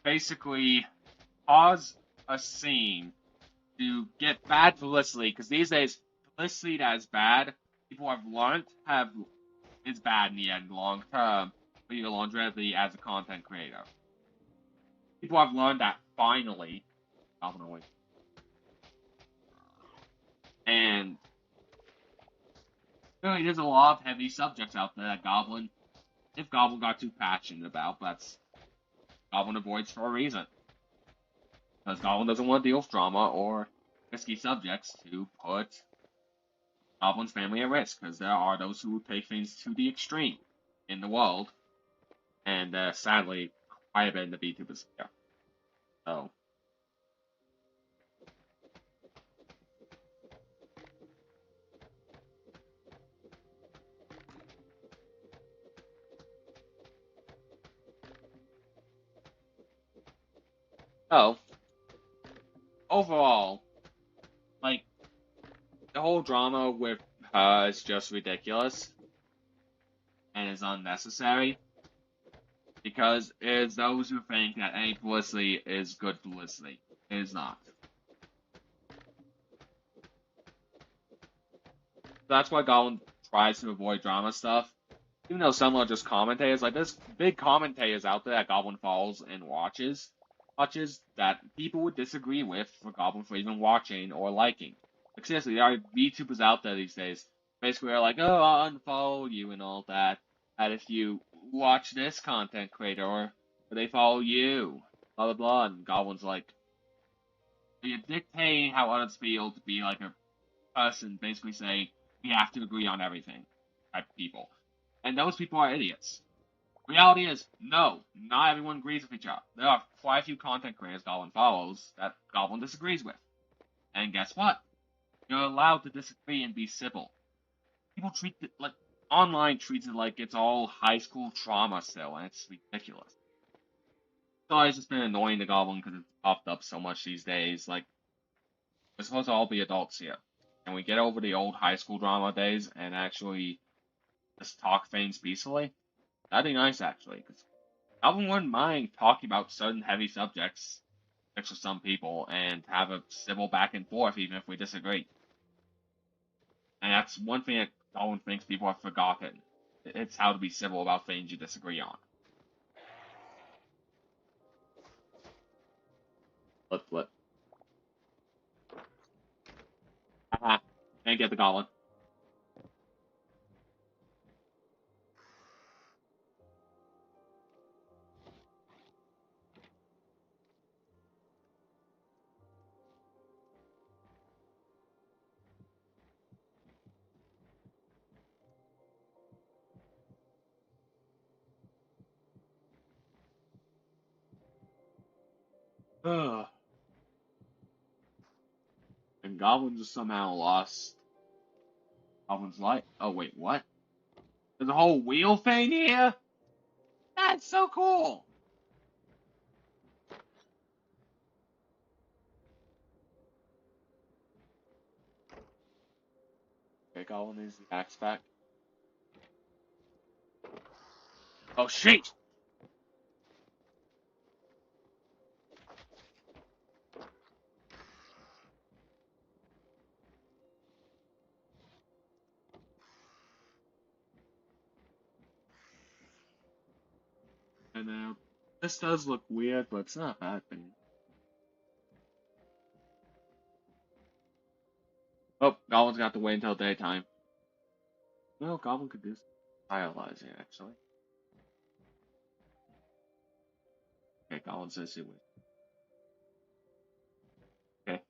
basically cause a scene to get bad publicity, because these days, publicity that is bad, people have learned is bad in the end, long term, for your longevity as a content creator. People have learned that finally, and really, there's a lot of heavy subjects out there that if Goblin got too passionate about, that's Goblin avoids for a reason. Because Goblin doesn't want to deal with drama or risky subjects to put Goblin's family at risk, because there are those who take things to the extreme in the world, and sadly, quite a bit in the VTubers here. So, oh, overall, like, the whole drama with her is just ridiculous and is unnecessary. Because it's those who think that any publicity is good publicity. It is not. That's why Goblin tries to avoid drama stuff. Even though some are just commentators, like there's big commentators out there that Goblin follows and watches that people would disagree with for Goblin for even watching or liking. Like seriously, there are VTubers out there these days. Basically, are like, oh, I'll unfollow you and all that. And if you watch this content creator or they follow you, blah blah blah, and Goblin's like, you're dictating how others feel to be like a person, basically saying we have to agree on everything type of people. And those people are idiots. Reality is, no, not everyone agrees with each other. There are quite a few content creators Goblin follows that Goblin disagrees with. And guess what? You're allowed to disagree and be civil. People treat it like, online treats it like it's all high school trauma still, and it's ridiculous. So it's just been annoying to Goblin because it's popped up so much these days. Like, we're supposed to all be adults here. Can we get over the old high school drama days and actually just talk things peacefully? That'd be nice, actually, because Goblin wouldn't mind talking about certain heavy subjects with some people and have a civil back and forth even if we disagree. And that's one thing that Goblin thinks people have forgotten. It's how to be civil about things you disagree on. Flip. Haha. Can't get the Goblin. Ugh. And Goblin just somehow lost Goblin's life. Oh, wait, what? There's a whole wheel thing here? That's so cool! Okay, Goblin needs the axe back. Oh, shit! And this does look weird, but it's not a bad thing. Oh, Goblin's got to wait until daytime. No, Goblin could do some stylizing, actually. Okay, Goblin says he would. Okay.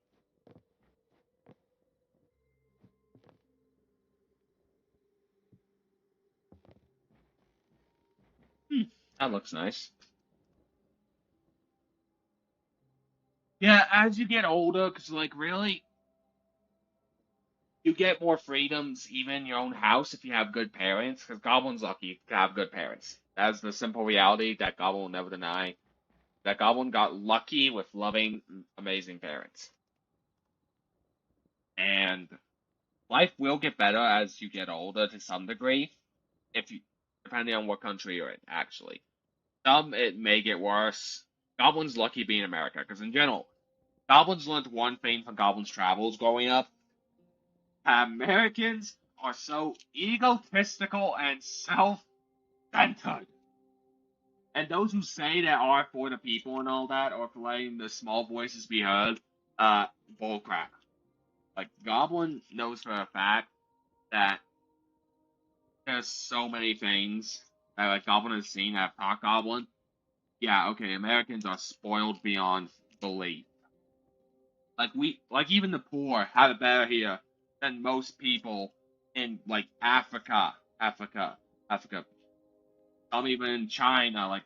Hmm, that looks nice. Yeah, as you get older, because, like, really, you get more freedoms even in your own house if you have good parents, because Goblin's lucky to have good parents. That's the simple reality that Goblin will never deny. That Goblin got lucky with loving, amazing parents. And life will get better as you get older to some degree, if you, depending on what country you're in, actually. Some, it may get worse. Goblin's lucky being in America, because in general, Goblins learned one thing from Goblin's travels growing up. Americans are so egotistical and self-centered. And those who say they are for the people and all that, or for letting the small voices be heard, bullcrap. Like, Goblin knows for a fact that there's so many things that, like, Goblin has seen that talk Goblin. Yeah, okay, Americans are spoiled beyond belief. Like even the poor have it better here than most people in, like, Africa. Some even in China,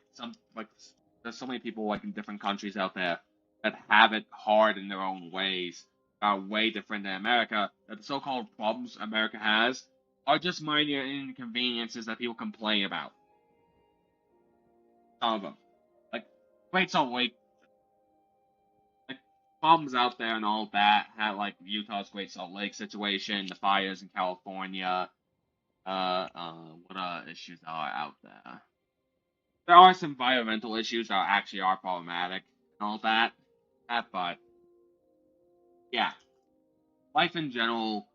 there's so many people, like, in different countries out there that have it hard in their own ways, are way different than America. That the so-called problems America has are just minor inconveniences that people complain about. Some of them, like Great Salt Lake, like, problems out there and all that. Had, like, Utah's Great Salt Lake situation, the fires in California. What issues are out there? There are some environmental issues that actually are problematic and all that. But yeah, life in general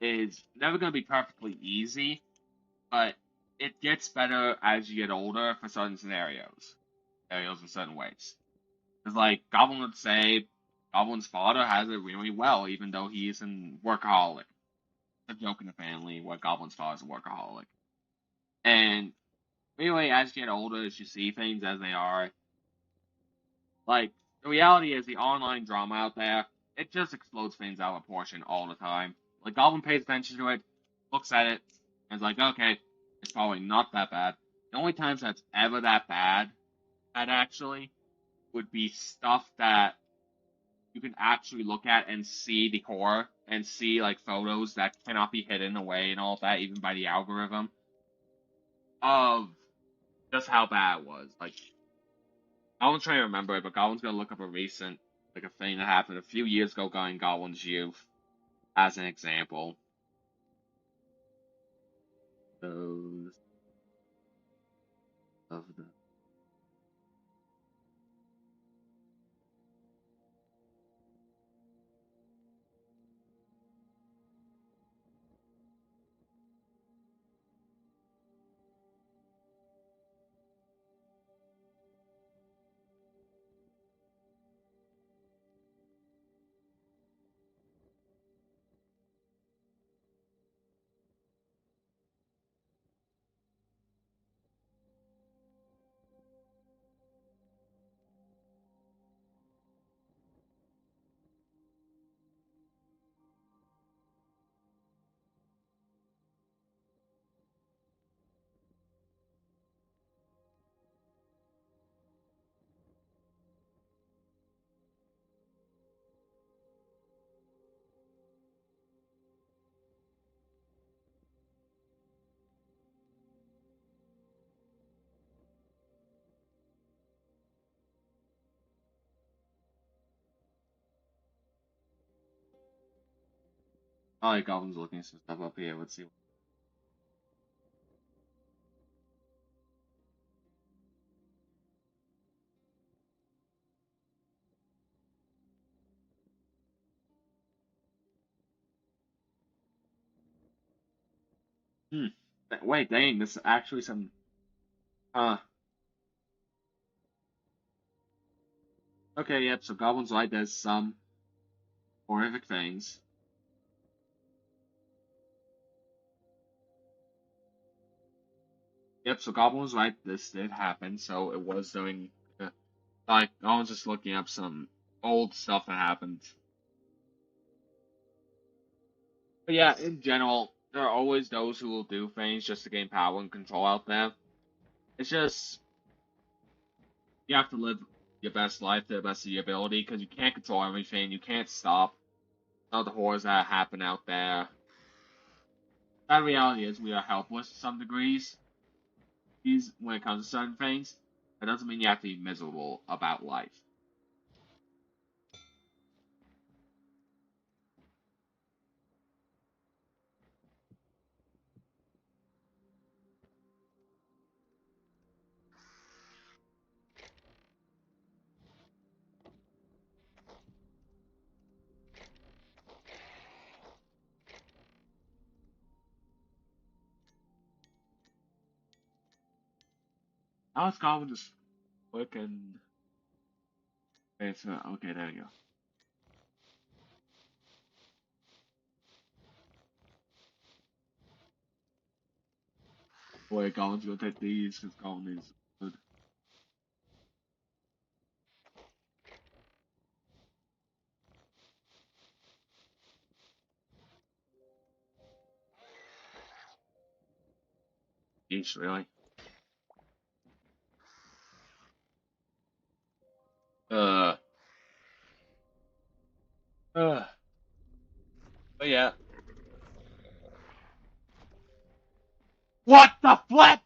is never going to be perfectly easy, but it gets better as you get older for certain scenarios in certain ways. Because, like, Goblin would say, Goblin's father has it really well, even though he is a workaholic. It's a joke in the family where Goblin's father is a workaholic. And really, as you get older, as you see things as they are, like, the reality is the online drama out there, it just explodes things out of proportion all the time. Like, Goblin pays attention to it, looks at it, and is like, okay, it's probably not that bad. The only times that's ever that bad, that actually, would be stuff that you can actually look at and see the core, and see, like, photos that cannot be hidden away and all that, even by the algorithm, of just how bad it was. Like, Goblin's trying to remember it, but Goblin's gonna look up a recent, like, a thing that happened a few years ago in Goblin's youth, as an example. Those of the. Oh, like, Goblin's looking at some stuff up here. Let's see. Hmm. Wait, dang, this is actually some. Huh. Okay, yep, so Goblin's right, there's some horrific things. Yep, so Goblin's right, this did happen, so it was doing, like, I was just looking up some old stuff that happened. But yeah, in general, there are always those who will do things just to gain power and control out there. It's just, you have to live your best life to the best of your ability, because you can't control everything, you can't stop all the horrors that happen out there. That reality is we are helpless to some degrees. When it comes to certain things, that doesn't mean you have to be miserable about life. How is Goblin just click and okay, there you go. Boy, Goblin's gonna take these because Goblin is good. Yeesh, really. Uh, uh. But yeah. What the flip?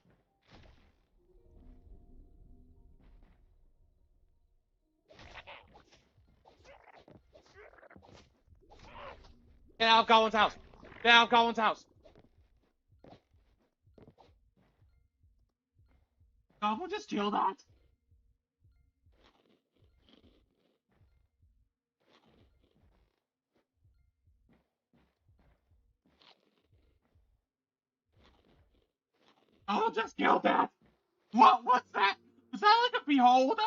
Get out of Goblin's house! Get out of Goblin's house! Goblin just killed that? Oh, just killed that! What was that? Was that like a beholder?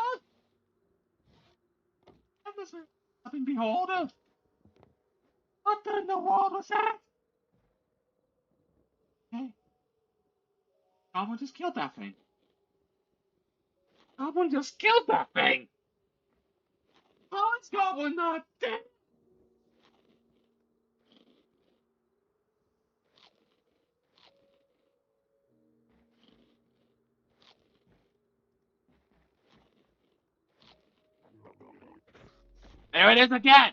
That was a fucking beholder? What in the world was that? Hey, Goblin just killed that thing. Goblin just killed that thing! How is Goblin not dead? There it is again!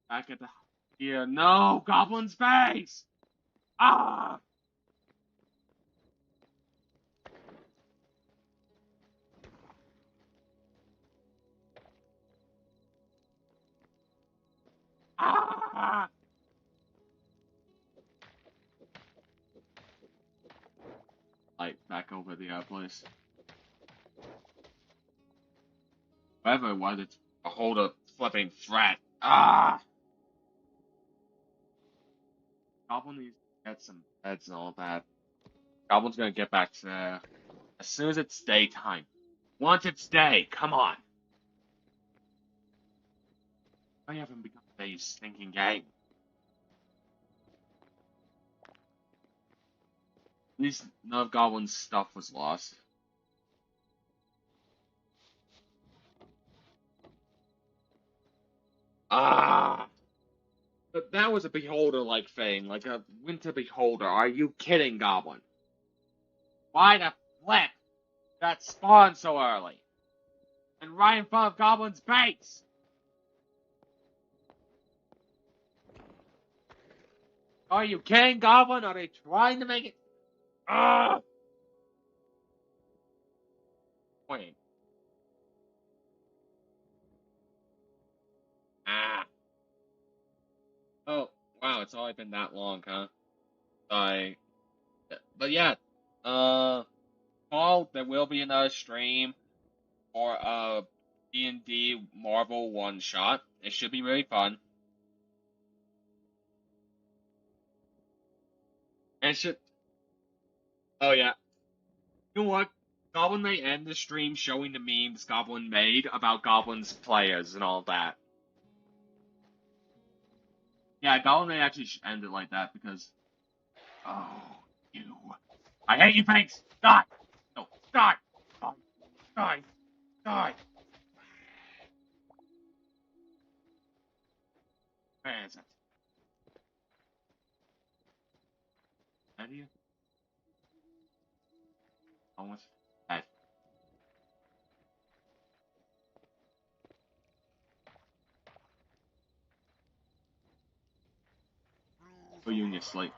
Back at the here. No, Goblin's face! Ah! Ah! Like back over the place. Whatever it was, it's a hold of flipping threat. Ah! Goblin needs to get some beds and all that. Goblin's gonna get back to there as soon as it's daytime. Once it's day, come on. I haven't become a stinking game. At least none of Goblin's stuff was lost. Ah! But that was a beholder-like thing, like a winter beholder. Are you kidding, Goblin? Why the flip? That spawned so early. And right in front of Goblin's base! Are you kidding, Goblin? Are they trying to make it? Ah! Wait. Ah. Oh, wow, it's only been that long, huh? I. But yeah, Paul, there will be another stream or D&D Marvel one shot. It should be really fun. It should. Oh yeah. You know what? Goblin may end the stream showing the memes Goblin made about Goblin's players and all that. Yeah, Goblin may actually end it like that because. Oh, you. I hate you, pigs! Die! No, die! Die! Die! Die! Where is it? Where do you? Almost dead. Put you in your sleep.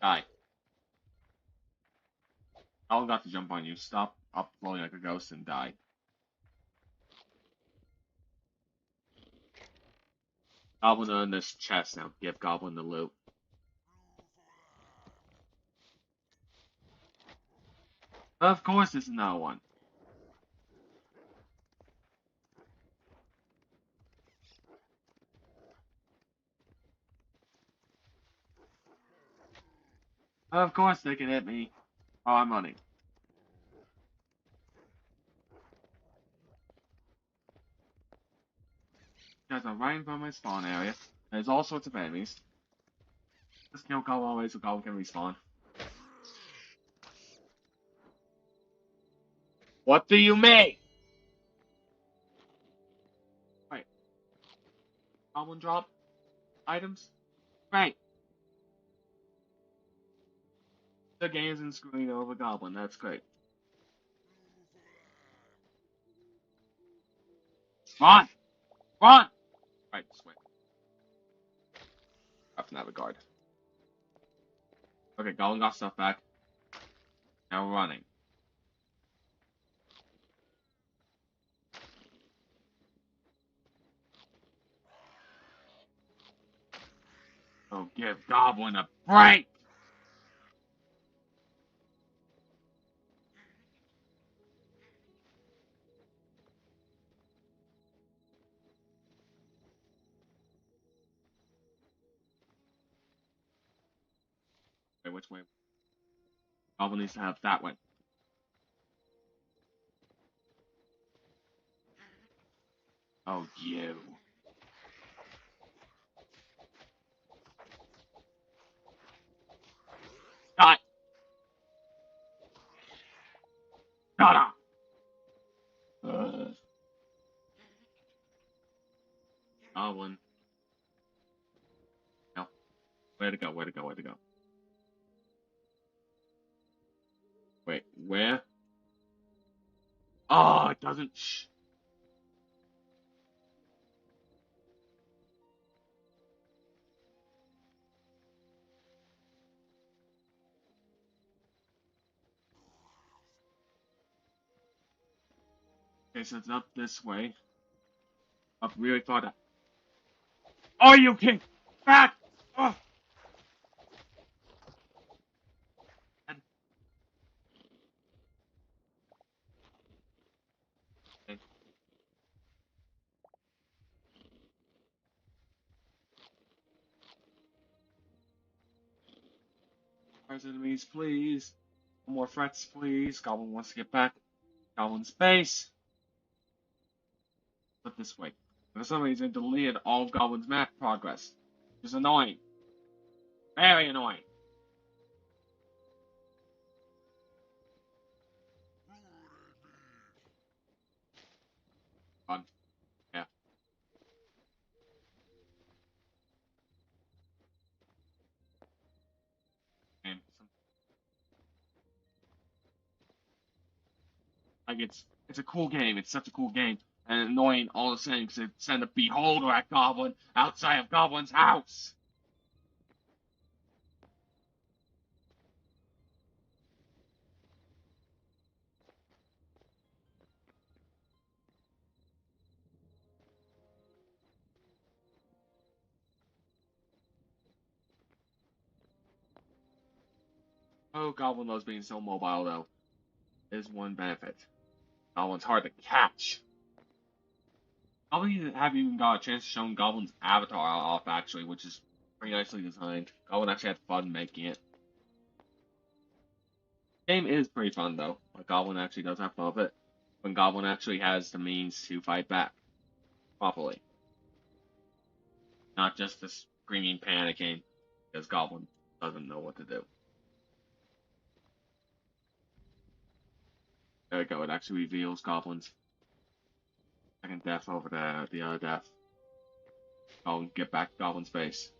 Die. Goblin got to jump on you. Stop up floating like a ghost and die. Goblin on this chest now. Give Goblin the loot. Of course, this is another one. Of course, they can hit me. Oh, I'm running. Guys are right in front of my spawn area. There's all sorts of enemies. Just kill Goblin away so Goblin can respawn. What do you mean? Wait. Goblin drop items? Right. The game isn't screwing over Goblin. That's great. Run! Run! Right, this way. Up in that regard. Okay, Goblin got stuff back. Now we're running. Oh, give Goblin a break! Wait, which way? Goblin needs to have that way. Oh, you. Die! Shut up! Goblin. No. Where to go? Where to go? Where to go? Wait, where? Oh, it doesn't. Shh. Okay, so it's up this way. Up really far down. Oh, you king! Back! Oh! And, okay. Fires enemies, please. No more threats, please. Goblin wants to get back. Goblin space. Look this way. For some reason, it deleted all of Goblin's map progress. It's annoying. Very annoying. Fun. Yeah. And like it's a cool game. It's such a cool game. And annoying all the same because it sent a beholder at Goblin outside of Goblin's house. Oh, Goblin loves being so mobile, though. Is one benefit. Goblin's hard to catch. Probably haven't even got a chance to show Goblin's avatar off, actually, which is pretty nicely designed. Goblin actually had fun making it. Game is pretty fun, though. Like, Goblin actually does have fun with it. When Goblin actually has the means to fight back properly. Not just the screaming, panicking, because Goblin doesn't know what to do. There we go, it actually reveals Goblin's second death over the other death. I'll get back Goblin's face.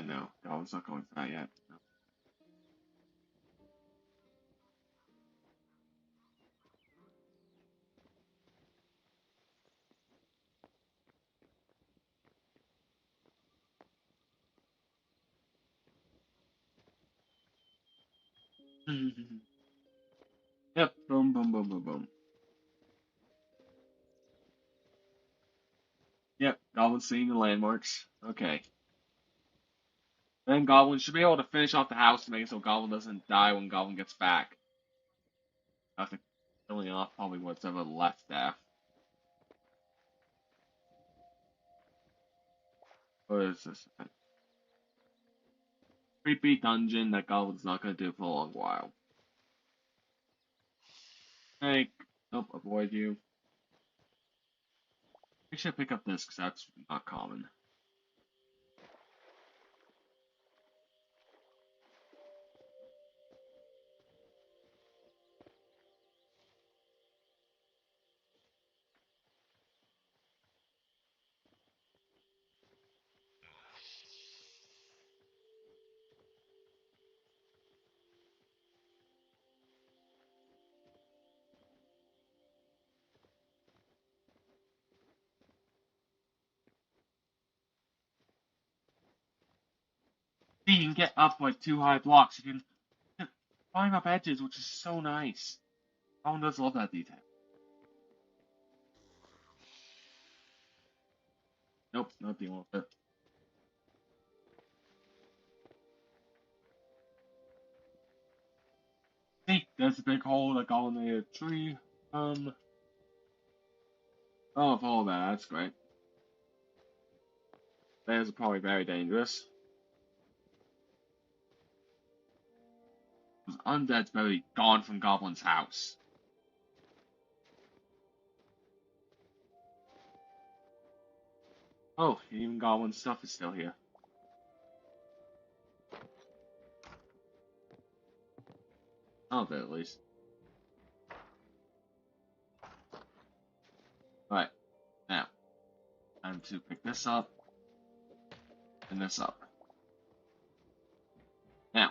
No, Goblin's not going for that yet. No. Yep, boom, boom, boom, boom, boom. Yep, Goblin's seeing the landmarks. Okay. Then Goblin should be able to finish off the house to make it so Goblin doesn't die when Goblin gets back. After killing off probably what's ever left there. What is this? A creepy dungeon that Goblin's not gonna do for a long while. Hey, nope, avoid you. I should pick up this because that's not common. See, you can get up like 2 high blocks. You can climb up edges, which is so nice. Goblin does love that detail. Nope, not dealing with it. See, there's a big hole that Goblin made a tree. Oh, follow that. That's great. Bears are probably very dangerous. Because undead's very gone from Goblin's house. Oh, even Goblin's stuff is still here. Oh, at least. Alright, now, time to pick this up, and this up. Now,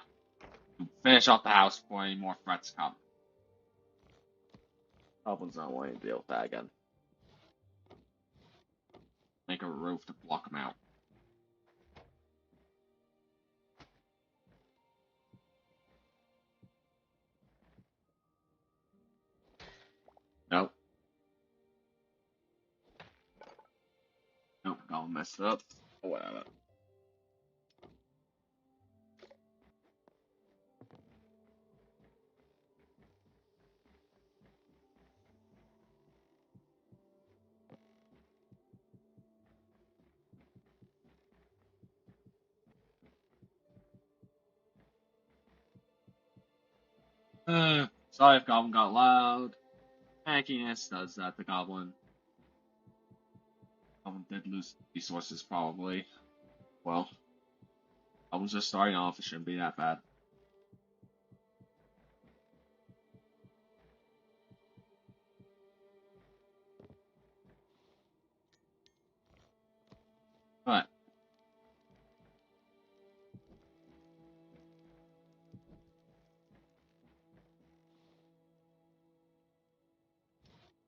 to finish off the house before any more threats come. Goblin's not wanting to deal with that again. Make a roof to block them out. Nope. Nope, Goblin messed it up. Oh, whatever. Sorry if Goblin got loud. Hackiness does that to Goblin. Goblin did lose resources, probably. Well, Goblin's just starting off, it shouldn't be that bad. But,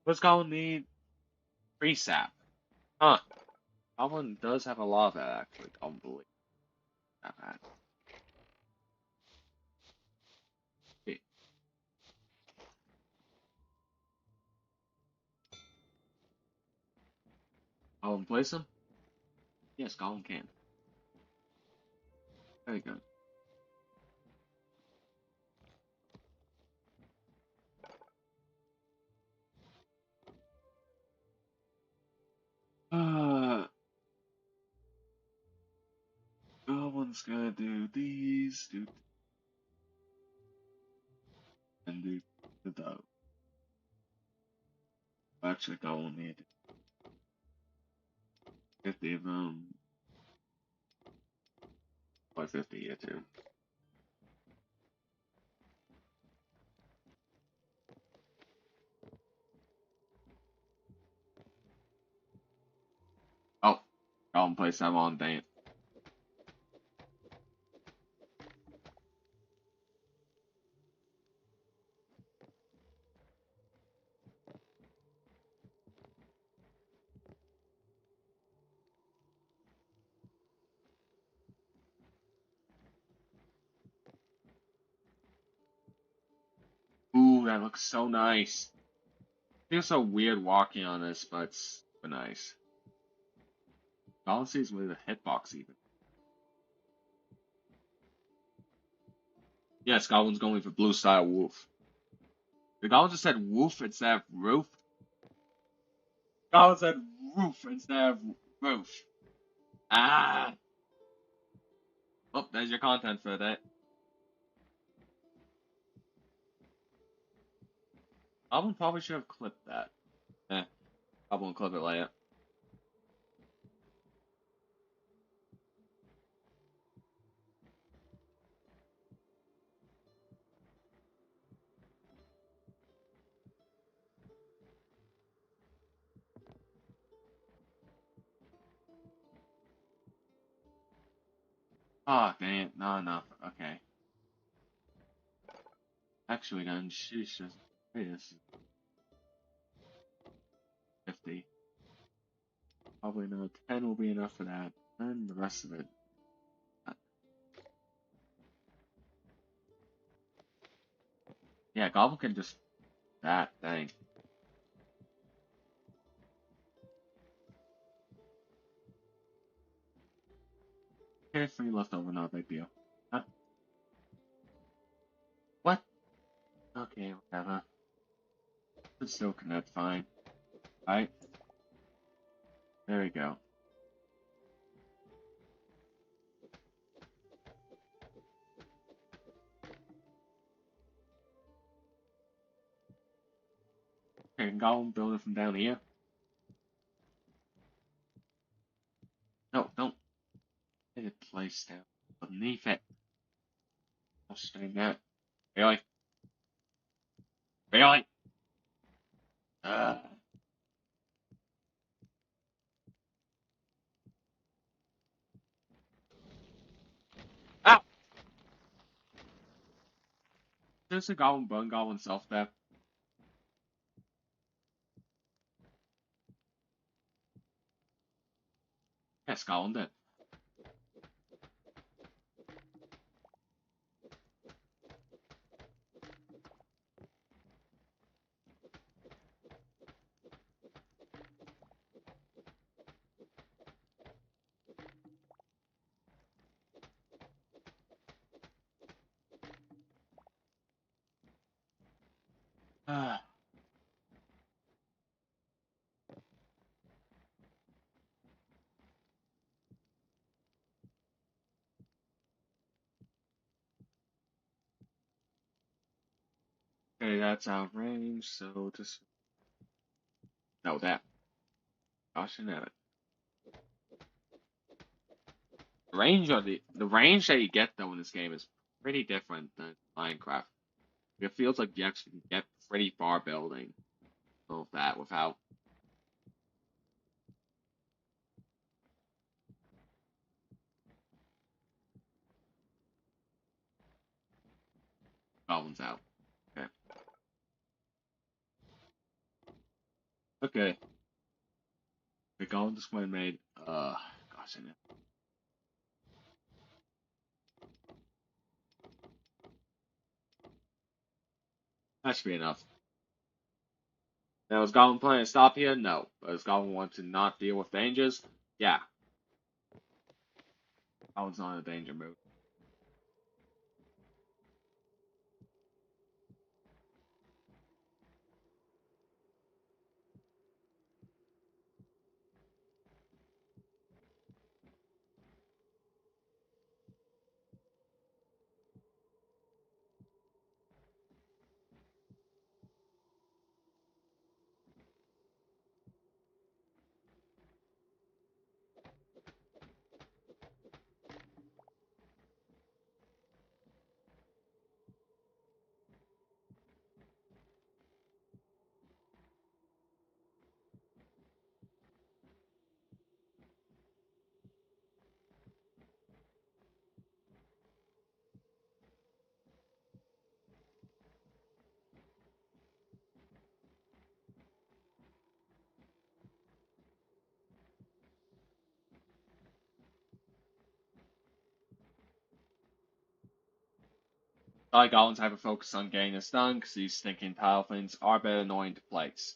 what's Goblin need? Free sap. Huh. Goblin does have a lot of that, actually. Don't believe that. Goblin place him? Yes, Goblin can. Very good. Goblin's gonna do these, and do the dog. Actually, Goblin need 50 of them. By 50 here too. Oh, Goblin place that on damn. Ooh, that looks so nice. Feels so weird walking on this, but it's super nice. Goblin sees with a hitbox even. Yes, Goblin's going for blue style wolf. The Goblin just said wolf instead of roof. Goblin said roof instead of roof. Ah! Oh, there's your content for that. Goblin probably should have clipped that. Goblin clip it later. Oh, dang it. No, no. Okay. Actually, then, sheesh. Wait, this is 50. Probably not. 10 will be enough for that. And the rest of it. Yeah, Goblin can just. That thing. Okay, 3 left over, not a big deal. Huh? What? Okay, whatever. It still connect fine. Alright. There we go. Okay, Goblin build it from down here. No, don't. Get it placed down beneath it. I'll stay that. Really? Really? Uh. Ah! There's a Goblin bone, Goblin self death. Yes, Goblin did. Ah. Okay, that's out of range, so just. No, that. Caution at it. The range that you get though in this game is pretty different than Minecraft. It feels like you actually can get pretty far building of that without goblins out. Okay. Okay. The golem just went and made gosh, I know. That should be enough. Now, is Goblin planning to stop here? No. But does Goblin want to not deal with dangers? Yeah. Goblin's not in a danger mood. Like Goblin's hyper focused on getting this done because he's thinking tile things are better annoying to place.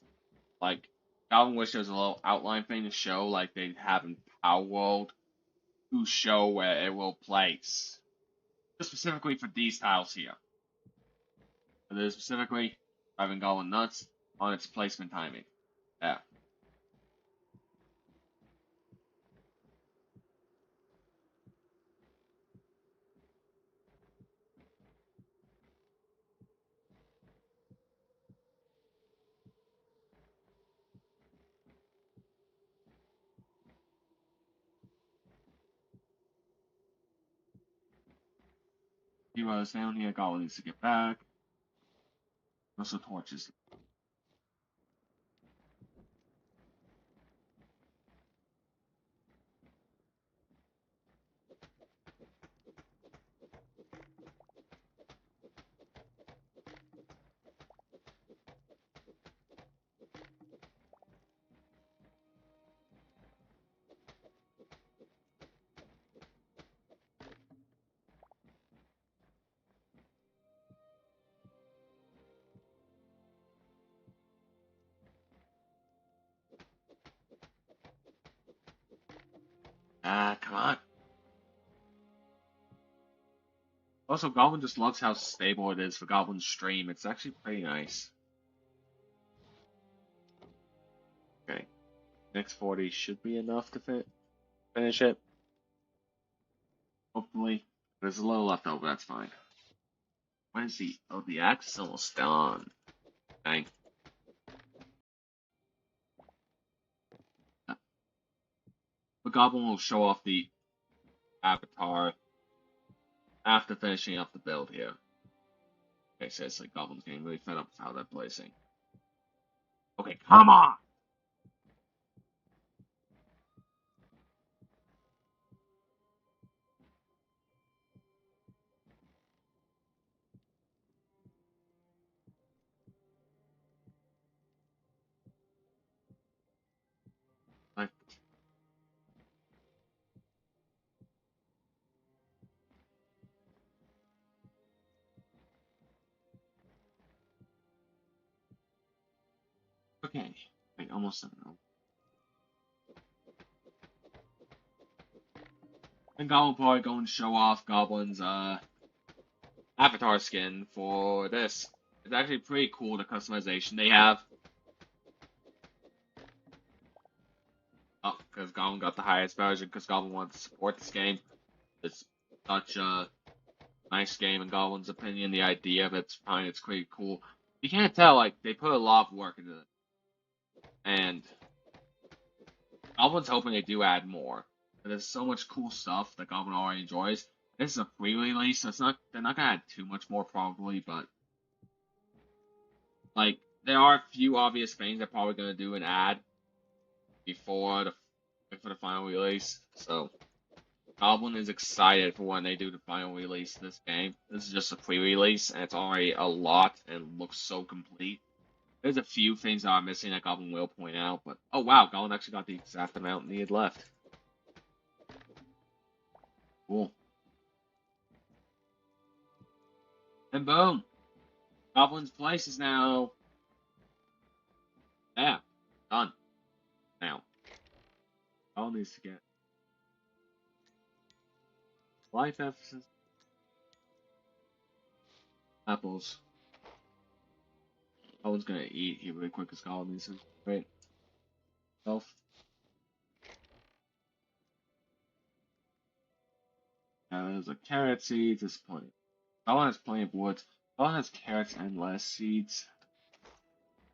Like, Goblin wish there was a little outline thing to show, like they have in Power World, to show where it will place. Just specifically for these tiles here. But it is specifically driving Goblin nuts on its placement timing. Yeah. He was down here, Goblin needs to get back. Also torches. Ah, come on. Also, Goblin just loves how stable it is for Goblin's stream. It's actually pretty nice. Okay. Next 40 should be enough to finish it. Hopefully. There's a little left over, that's fine. When is the... Oh, the axe is almost done. Dang. But Goblin will show off the avatar after finishing up the build here. Okay, so it's like Goblin's getting really fed up with how they're placing. Okay, come on! Like, okay. Wait, almost done. And Goblin will probably go and show off Goblin's avatar skin for this. It's actually pretty cool, the customization they have. Oh, because Goblin got the highest version, because Goblin wants to support this game. It's such a nice game in Goblin's opinion. The idea of it's fine, it's pretty cool. You can't tell, like, they put a lot of work into it. And Goblin's hoping they do add more. But there's so much cool stuff that Goblin already enjoys. This is a free release, so they're not gonna add too much more probably, but like there are a few obvious things they're probably gonna do and add before the final release. So Goblin is excited for when they do the final release of this game. This is just a pre-release and it's already a lot and looks so complete. There's a few things that are missing that Goblin will point out, but oh wow, Goblin actually got the exact amount needed left. Cool. And boom! Goblin's place is now Yeah, done. Now, all needs to get life emphasis, apples. Owen's gonna eat here really quick because Colin needs to great health. There's a carrot seed, disappointing. Colin has plenty of woods. Colin has carrots and less seeds.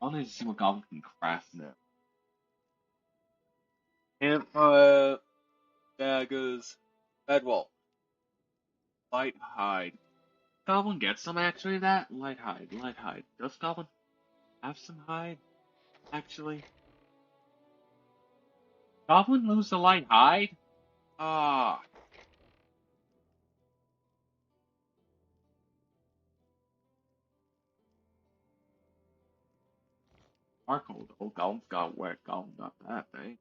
I need to see what Goblin can craft now. Campfire, daggers, bedwall, light hide. Goblin get some actually that? Light hide, light hide. Does Goblin have some hide? Actually? Goblin lose the light hide? Ah, Markle. Oh, Goblin's got where Goblin got that thing.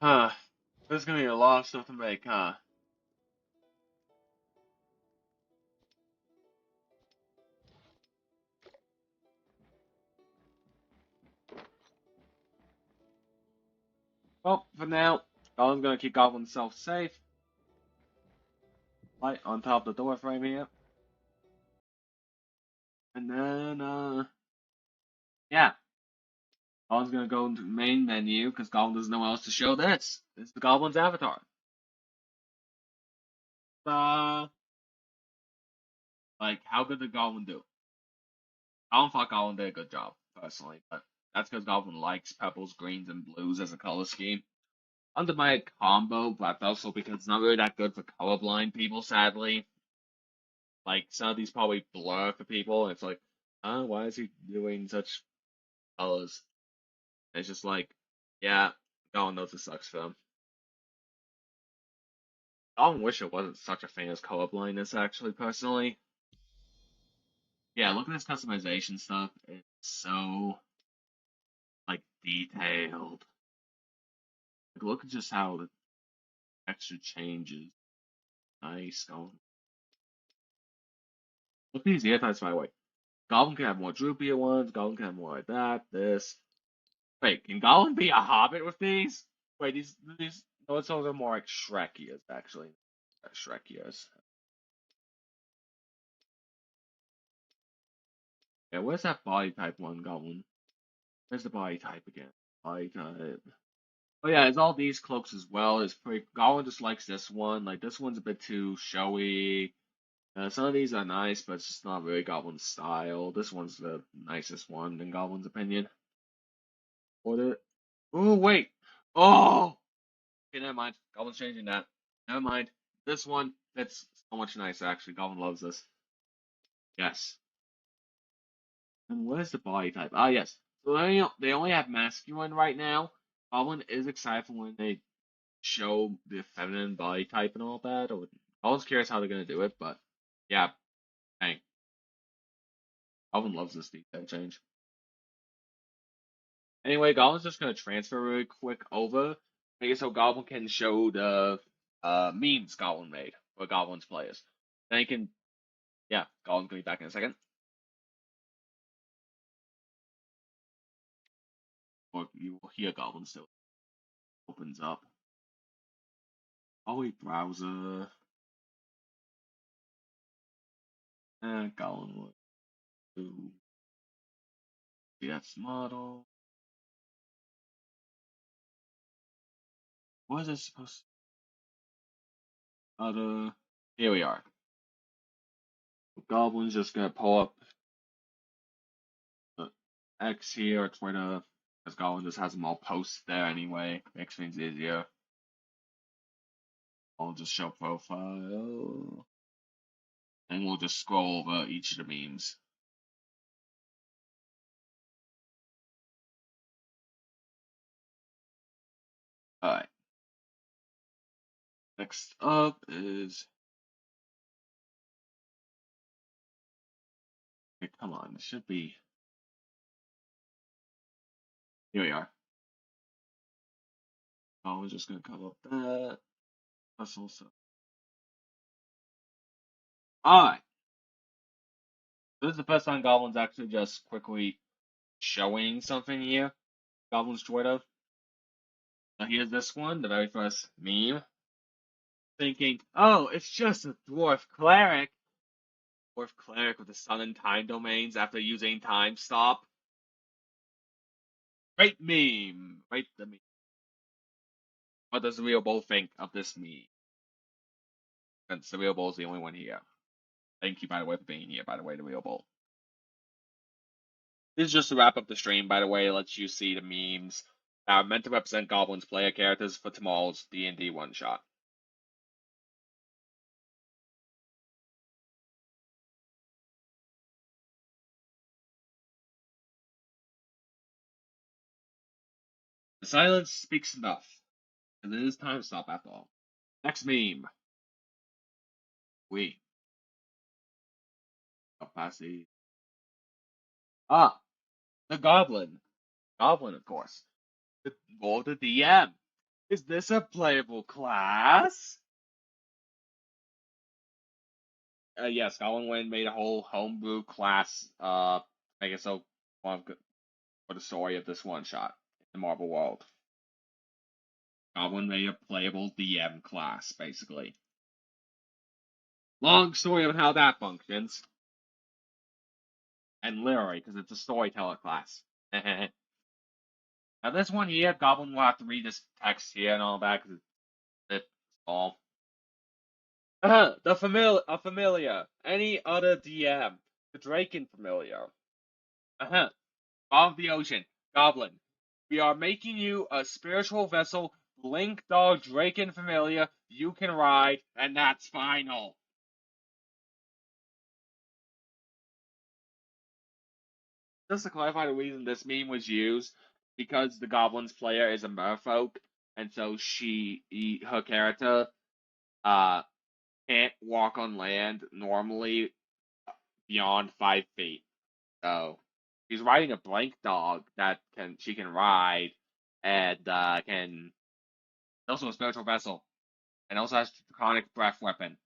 Huh. There's gonna be a lot of stuff to make, huh? Well, for now, Goblin's gonna keep Goblin himself safe. Light on top of the door frame here. And then, yeah. Goblin's gonna go into the main menu because Goblin doesn't know what else to show this. This is the Goblin's avatar. Like, how good did Goblin do? Goblin thought Goblin did a good job, personally, but that's because Goblin likes purples, greens, and blues as a color scheme. Under my combo, but also because it's not really that good for colorblind people, sadly. Like, some of these probably blur for people, and it's like, why is he doing such colors? And it's just like, yeah, Goblin knows it sucks for him. Goblin wish it wasn't such a fan of colorblindness, actually, personally. Yeah, look at this customization stuff. It's so, like, detailed. Like, look at just how the texture changes. Nice. Oh, look at these ear types, by the way. Goblin can have more droopier ones. Goblin can have more like that. This. Wait, can Goblin be a hobbit with these? Wait, these. No, it's all more like Shrek ears, actually. Shrek ears. Yeah, where's that body type one, Goblin? Where's the body type again? Body type. Oh yeah, it's all these cloaks as well. It's pretty. Goblin just likes this one. Like this one's a bit too showy. Some of these are nice, but it's just not really Goblin's style. This one's the nicest one in Goblin's opinion. Order. Oh wait. Oh. Okay, never mind. Goblin's changing that. Never mind. This one fits so much nicer. Actually, Goblin loves this. Yes. And what is the body type? Ah, yes. So they only have masculine right now. Goblin is excited for when they show the feminine body type and all that. I was curious how they're gonna do it, but yeah, dang, Alvin loves this detail change. Anyway, Goblin's just gonna transfer really quick over, make it so Goblin can show the memes Goblin made for Goblin's players. Then he can, yeah, Goblin's gonna be back in a second. Or you will hear Goblin still opens up. Oh, wait, browser. Goblin will do CS model. What is this supposed to? Here we are. Goblin's just gonna pull up X here or Twitter, because Goblin just has them all posted there anyway. Makes things easier. I'll just show profile, and we'll just scroll over each of the memes. Alright. Next up is. Okay, come on, it should be. Here we are. Oh, we're just gonna cover up that. That's also. Alright. This is the first time Goblin's actually just quickly showing something here. Goblin's Twitter. So here's this one, the very first meme. Thinking, oh, it's just a dwarf cleric. Dwarf cleric with the sun and time domains after using time stop. Great meme. Right the meme. What does the real bull think of this meme? Since the real bull's the only one here. Thank you, by the way, for being here, by the way, the real bull. This is just to wrap up the stream, by the way. It lets you see the memes that are meant to represent Goblin's player characters for tomorrow's D&D one-shot. The silence speaks enough, and it is time stop after all. Next meme. We. Capacity. Ah, the Goblin. Goblin, of course. Roll the DM. Is this a playable class? Yes, Goblin Wind made a whole homebrew class. I guess so. For the story of this one shot in the Marvel world. Goblin made a playable DM class, basically. Long story of how that functions. And literally, because it's a storyteller class. Now this one here, Goblin will have to read this text here and all that, because it's all. A familiar. Any other DM. The Draken familiar. Of the ocean. Goblin. We are making you a spiritual vessel, Blink Dog Draken familiar you can ride, and that's final. Just to clarify the reason this meme was used, because the Goblin's player is a merfolk, and so her character, can't walk on land normally beyond 5 feet. So she's riding a blank dog that she can ride, and can also a spiritual vessel, and also has draconic breath weapon,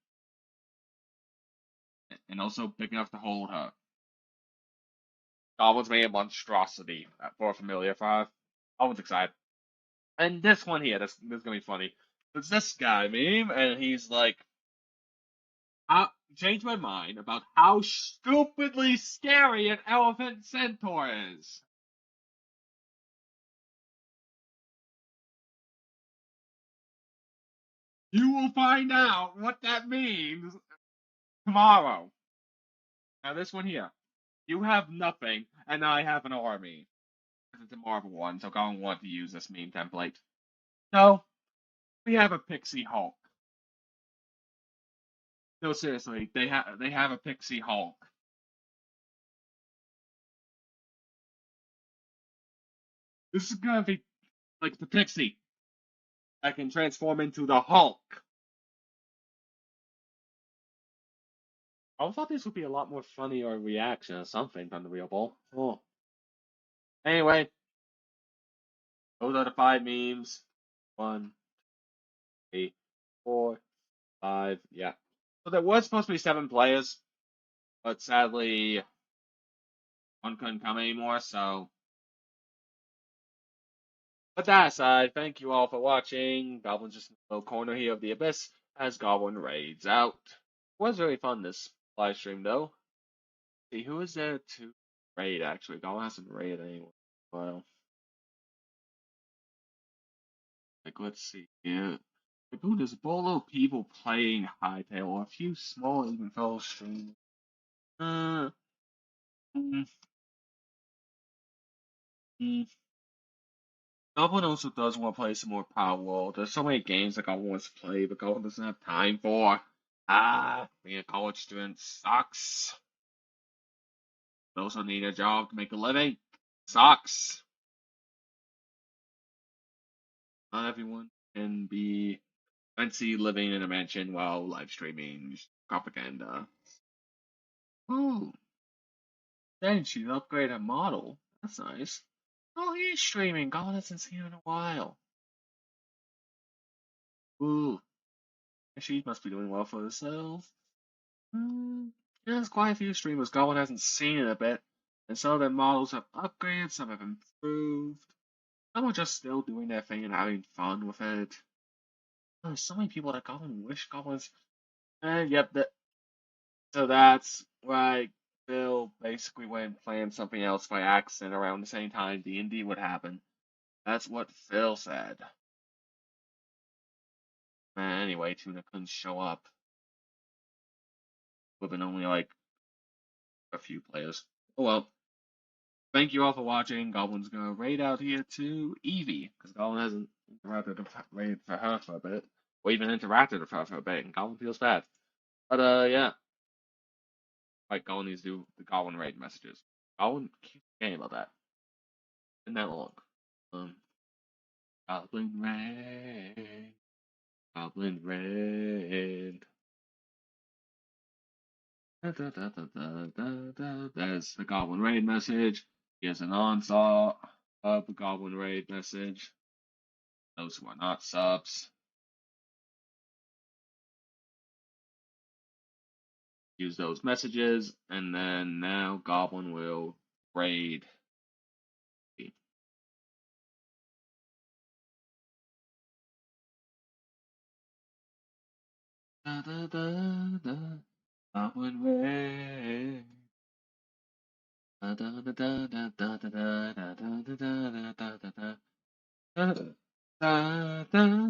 and also big enough to hold her. Goblin's made a monstrosity for a familiar for Goblin's excited. And this one here, this is gonna be funny. It's this guy meme, and he's like, I changed my mind about how stupidly scary an elephant centaur is. You will find out what that means tomorrow. Now this one here. You have nothing, and I have an army. It's a Marvel one, so I don't want to use this meme template. So, we have a Pixie Hulk. No, seriously, they have a Pixie Hulk. This is gonna be like the Pixie. I can transform into the Hulk. I thought this would be a lot more funny or reaction or something from the real ball. Oh. Anyway, those are the 5 memes. 1, 8, 4, 5. Yeah. So there was supposed to be 7 players, but sadly, one couldn't come anymore. So, but that aside, thank you all for watching. Goblin's just in the little corner here of the abyss as Goblin raids out. It was very fun this live stream though. See who is there to raid actually? Goblin hasn't raided anyone. Well, like let's see here. Like, ooh, there's a bolo of people playing Hytale, or a few small even fellow streamers. Uh, mm, mm. Goblin also does want to play some more Power World. There's so many games that Goblin wants to play, but Goblin doesn't have time for. Being a college student sucks. Also need a job to make a living. Sucks. Not everyone can be fancy living in a mansion while live streaming propaganda. Ooh, then she upgraded her model. That's nice. Oh, he's streaming. God hasn't seen him in a while. Ooh, she must be doing well for herself. Hmm. There's quite a few streamers Goblin hasn't seen in a bit, and some of their models have upgraded, some have improved. Some are just still doing their thing and having fun with it. There's so many people that Goblin wish Goblins. And yep, so that's why Phil basically went and planned something else by accident around the same time D&D would happen. That's what Phil said. Anyway, Tuna couldn't show up. Would have been only like a few players. Oh well. Thank you all for watching. Goblin's gonna raid out here to Evie, because Goblin hasn't raided for her for a bit, or even interacted with her for a bit, and Goblin feels bad. But yeah, like Goblin needs to do the Goblin raid messages. Goblin keeps forgetting about that. Isn't that long? Um, Goblin raid, Goblin raid. Da, da, da, da, da, da, da. There's the Goblin raid message. Here's an onslaught of the Goblin raid message. Those who are not subs. Use those messages, and then now Goblin will raid. Da, da, da, da. Goblin raid. Da, da, da, da, da, da, da, da, da, da, da, da, da, da, da, da, da,